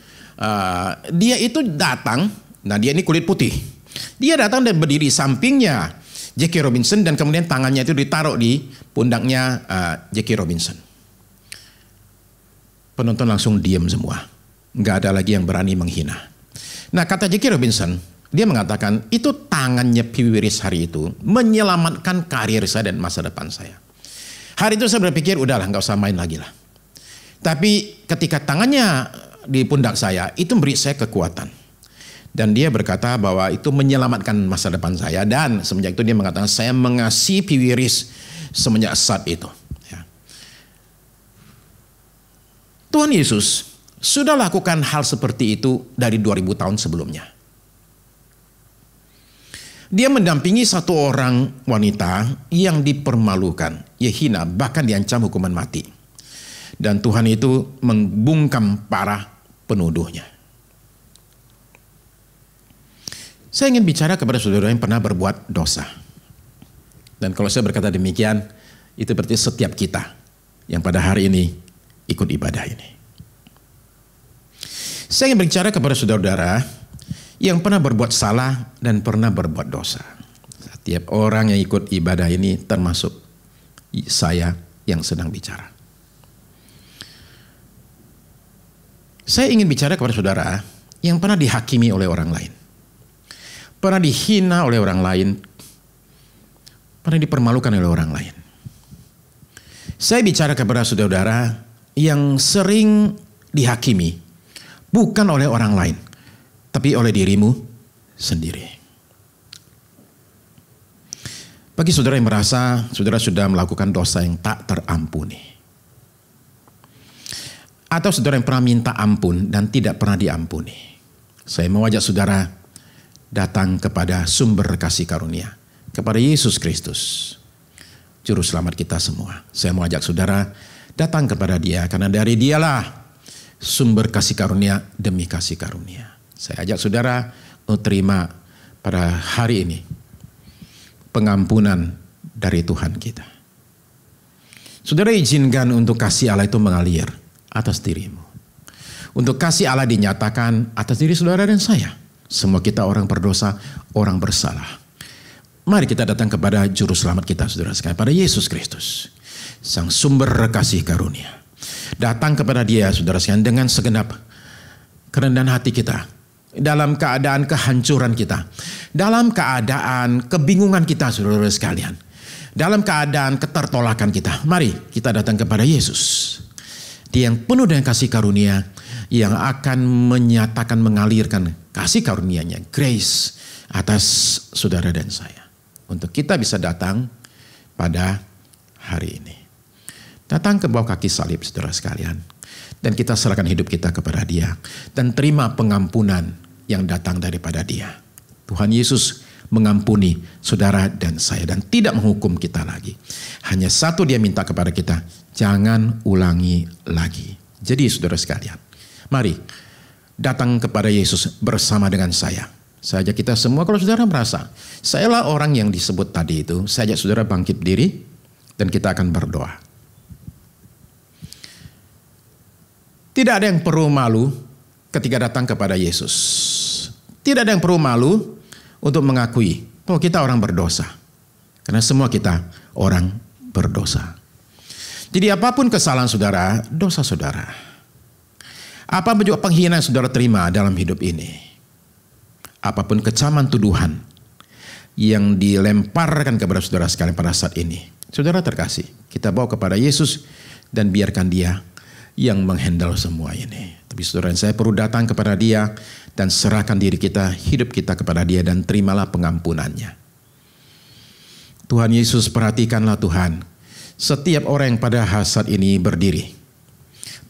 dia itu datang. Nah, dia ini kulit putih. Dia datang dan berdiri sampingnya Jackie Robinson, dan kemudian tangannya itu ditaruh di pundaknya Jackie Robinson. Penonton langsung diam semua, nggak ada lagi yang berani menghina. Nah, kata Jackie Robinson, dia mengatakan itu tangannya Pee Wee Reese hari itu menyelamatkan karir saya dan masa depan saya. Hari itu saya berpikir udahlah, nggak usah main lagi lah. Tapi ketika tangannya di pundak saya, itu memberi saya kekuatan. Dan dia berkata bahwa itu menyelamatkan masa depan saya. Dan semenjak itu dia mengatakan, saya mengasihi Pee Wee Reese semenjak saat itu. Ya. Tuhan Yesus sudah lakukan hal seperti itu dari 2000 tahun sebelumnya. Dia mendampingi satu orang wanita yang dipermalukan, hina, bahkan diancam hukuman mati. Dan Tuhan itu membungkam para penuduhnya. Saya ingin bicara kepada saudara yang pernah berbuat dosa. Dan kalau saya berkata demikian, itu berarti setiap kita yang pada hari ini ikut ibadah ini. Saya ingin bicara kepada saudara-saudara yang pernah berbuat salah dan pernah berbuat dosa. Setiap orang yang ikut ibadah ini termasuk saya yang sedang bicara. Saya ingin bicara kepada saudara yang pernah dihakimi oleh orang lain, pernah dihina oleh orang lain, pernah dipermalukan oleh orang lain. Saya bicara kepada saudara yang sering dihakimi, bukan oleh orang lain, tapi oleh dirimu sendiri. Bagi saudara yang merasa saudara sudah melakukan dosa yang tak terampuni, atau saudara yang pernah minta ampun dan tidak pernah diampuni, saya mau ajak saudara datang kepada sumber kasih karunia, kepada Yesus Kristus, Juru Selamat kita semua. Saya mau ajak saudara datang kepada Dia, karena dari Dialah sumber kasih karunia demi kasih karunia. Saya ajak saudara untuk terima pada hari ini pengampunan dari Tuhan kita. Saudara izinkan untuk kasih Allah itu mengalir atas dirimu. Untuk kasih Allah dinyatakan atas diri saudara dan saya. Semua kita orang berdosa, orang bersalah. Mari kita datang kepada Juru Selamat kita, saudara sekalian, pada Yesus Kristus, Sang sumber kasih karunia. Datang kepada Dia, saudara sekalian, dengan segenap kerendahan hati kita, dalam keadaan kehancuran kita, dalam keadaan kebingungan kita, saudara sekalian, dalam keadaan ketertolakan kita. Mari kita datang kepada Yesus, Dia yang penuh dengan kasih karunia, yang akan menyatakan, mengalirkan kasih karunia-Nya, grace, atas saudara dan saya. Untuk kita bisa datang pada hari ini. Datang ke bawah kaki salib, saudara sekalian. Dan kita serahkan hidup kita kepada Dia. Dan terima pengampunan yang datang daripada Dia. Tuhan Yesus mengampuni saudara dan saya. Dan tidak menghukum kita lagi. Hanya satu Dia minta kepada kita, jangan ulangi lagi. Jadi saudara sekalian, mari datang kepada Yesus bersama dengan saya. Saya ajak kita semua, kalau saudara merasa sayalah orang yang disebut tadi itu, saya ajak saudara bangkit diri dan kita akan berdoa. Tidak ada yang perlu malu ketika datang kepada Yesus. Tidak ada yang perlu malu untuk mengakui bahwa kita orang berdosa. Karena semua kita orang berdosa. Jadi apapun kesalahan saudara, dosa saudara. Apapun juga penghinaan saudara terima dalam hidup ini. Apapun kecaman tuduhan yang dilemparkan kepada saudara sekalian pada saat ini. Saudara terkasih, kita bawa kepada Yesus dan biarkan Dia yang menghandle semua ini. Tapi saudara, saya perlu datang kepada Dia dan serahkan diri kita, hidup kita kepada Dia dan terimalah pengampunannya. Tuhan Yesus, perhatikanlah Tuhan. Setiap orang yang pada saat ini berdiri.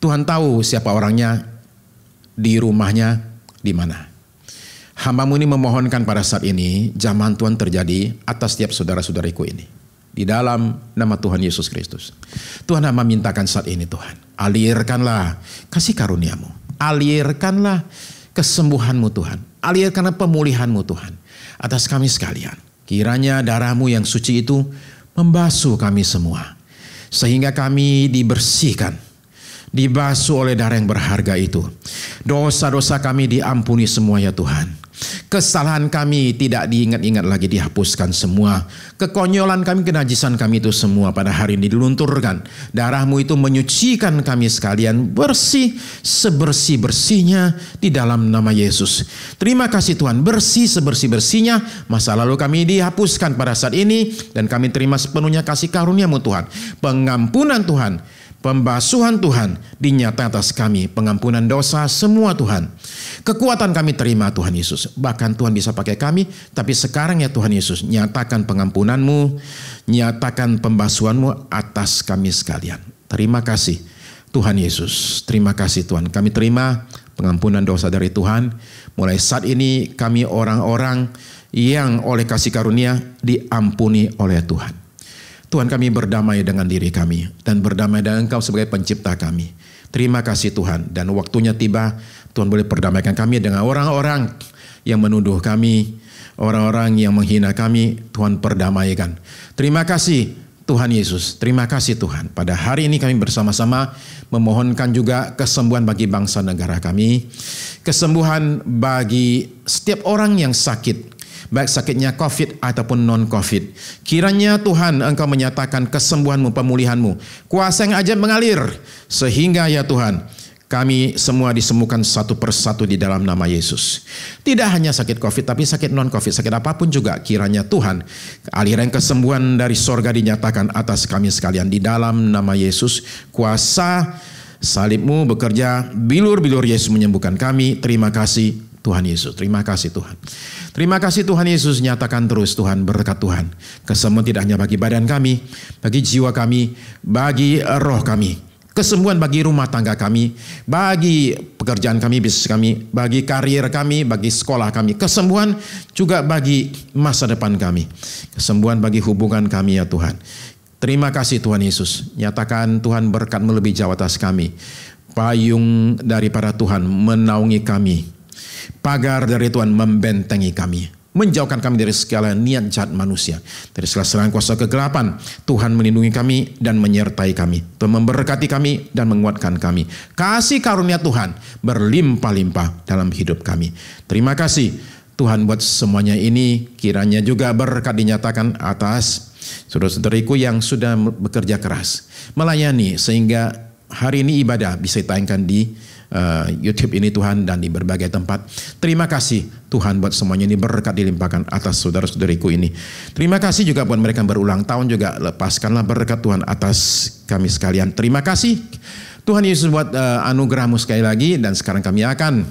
Tuhan tahu siapa orangnya, di rumahnya, di mana. Hamba-Mu ini memohonkan pada saat ini, zaman Tuhan terjadi atas setiap saudara-saudariku ini. Di dalam nama Tuhan Yesus Kristus. Tuhan, hamba mintakan saat ini Tuhan. Alirkanlah kasih karunia-Mu. Alirkanlah kesembuhan-Mu Tuhan. Alirkanlah pemulihan-Mu Tuhan. Atas kami sekalian. Kiranya darah-Mu yang suci itu membasuh kami semua. Sehingga kami dibersihkan. Dibasuh oleh darah yang berharga itu. Dosa-dosa kami diampuni semua ya Tuhan. Kesalahan kami tidak diingat-ingat lagi, dihapuskan semua. Kekonyolan kami, kenajisan kami itu semua pada hari ini dilunturkan. Darah-Mu itu menyucikan kami sekalian bersih sebersih-bersihnya di dalam nama Yesus. Terima kasih Tuhan, bersih sebersih-bersihnya. Masa lalu kami dihapuskan pada saat ini dan kami terima sepenuhnya kasih karunia-Mu Tuhan. Pengampunan Tuhan, pembasuhan Tuhan dinyatakan atas kami. Pengampunan dosa semua Tuhan. Kekuatan kami terima Tuhan Yesus. Bahkan Tuhan bisa pakai kami. Tapi sekarang ya Tuhan Yesus, nyatakan pengampunan-Mu, nyatakan pembasuhan-Mu atas kami sekalian. Terima kasih Tuhan Yesus. Terima kasih Tuhan. Kami terima pengampunan dosa dari Tuhan. Mulai saat ini kami orang-orang yang oleh kasih karunia diampuni oleh Tuhan. Tuhan, kami berdamai dengan diri kami dan berdamai dengan Engkau sebagai pencipta kami. Terima kasih Tuhan, dan waktunya tiba Tuhan boleh perdamaikan kami dengan orang-orang yang menuduh kami, orang-orang yang menghina kami. Tuhan perdamaikan. Terima kasih Tuhan Yesus. Terima kasih Tuhan. Pada hari ini kami bersama-sama memohonkan juga kesembuhan bagi bangsa negara kami. Kesembuhan bagi setiap orang yang sakit, baik sakitnya COVID ataupun non-COVID. Kiranya Tuhan Engkau menyatakan kesembuhan-Mu, pemulihan-Mu. Kuasa yang ajaib mengalir. Sehingga ya Tuhan, kami semua disembuhkan satu persatu di dalam nama Yesus. Tidak hanya sakit COVID, tapi sakit non-COVID, sakit apapun juga. Kiranya Tuhan, aliran kesembuhan dari sorga dinyatakan atas kami sekalian di dalam nama Yesus. Kuasa salib-Mu bekerja, bilur-bilur Yesus menyembuhkan kami. Terima kasih Tuhan Yesus. Terima kasih Tuhan. Terima kasih Tuhan Yesus, nyatakan terus Tuhan, berkat Tuhan. Kesembuhan tidak hanya bagi badan kami, bagi jiwa kami, bagi roh kami. Kesembuhan bagi rumah tangga kami, bagi pekerjaan kami, bisnis kami, bagi karir kami, bagi sekolah kami. Kesembuhan juga bagi masa depan kami. Kesembuhan bagi hubungan kami ya Tuhan. Terima kasih Tuhan Yesus. Nyatakan Tuhan berkat-Mu lebih jauh atas kami. Payung daripada Tuhan menaungi kami. Pagar dari Tuhan membentengi kami. Menjauhkan kami dari segala niat jahat manusia. Dari segala serangan kuasa kegelapan. Tuhan melindungi kami dan menyertai kami. Tuhan memberkati kami dan menguatkan kami. Kasih karunia Tuhan berlimpah-limpah dalam hidup kami. Terima kasih Tuhan buat semuanya ini. Kiranya juga berkat dinyatakan atas saudara-saudariku yang sudah bekerja keras. Melayani sehingga hari ini ibadah bisa ditayangkan di YouTube ini Tuhan dan di berbagai tempat. Terima kasih Tuhan buat semuanya ini, berkat dilimpahkan atas saudara-saudariku ini. Terima kasih juga buat mereka yang berulang tahun juga, lepaskanlah berkat Tuhan atas kami sekalian. Terima kasih Tuhan Yesus buat anugerah-Mu sekali lagi, dan sekarang kami akan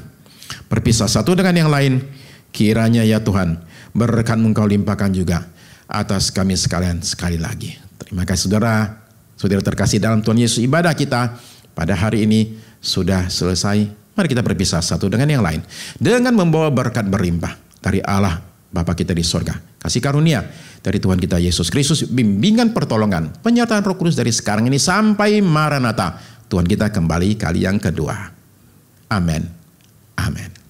berpisah satu dengan yang lain. Kiranya ya Tuhan berkat-Mu Engkau limpahkan juga atas kami sekalian sekali lagi. Terima kasih saudara terkasih dalam Tuhan Yesus. Ibadah kita pada hari ini sudah selesai. Mari kita berpisah satu dengan yang lain dengan membawa berkat berlimpah dari Allah Bapa kita di sorga, kasih karunia dari Tuhan kita Yesus Kristus, bimbingan pertolongan, penyertaan Roh Kudus dari sekarang ini sampai Maranatha, Tuhan kita kembali kali yang kedua. Amin. Amin.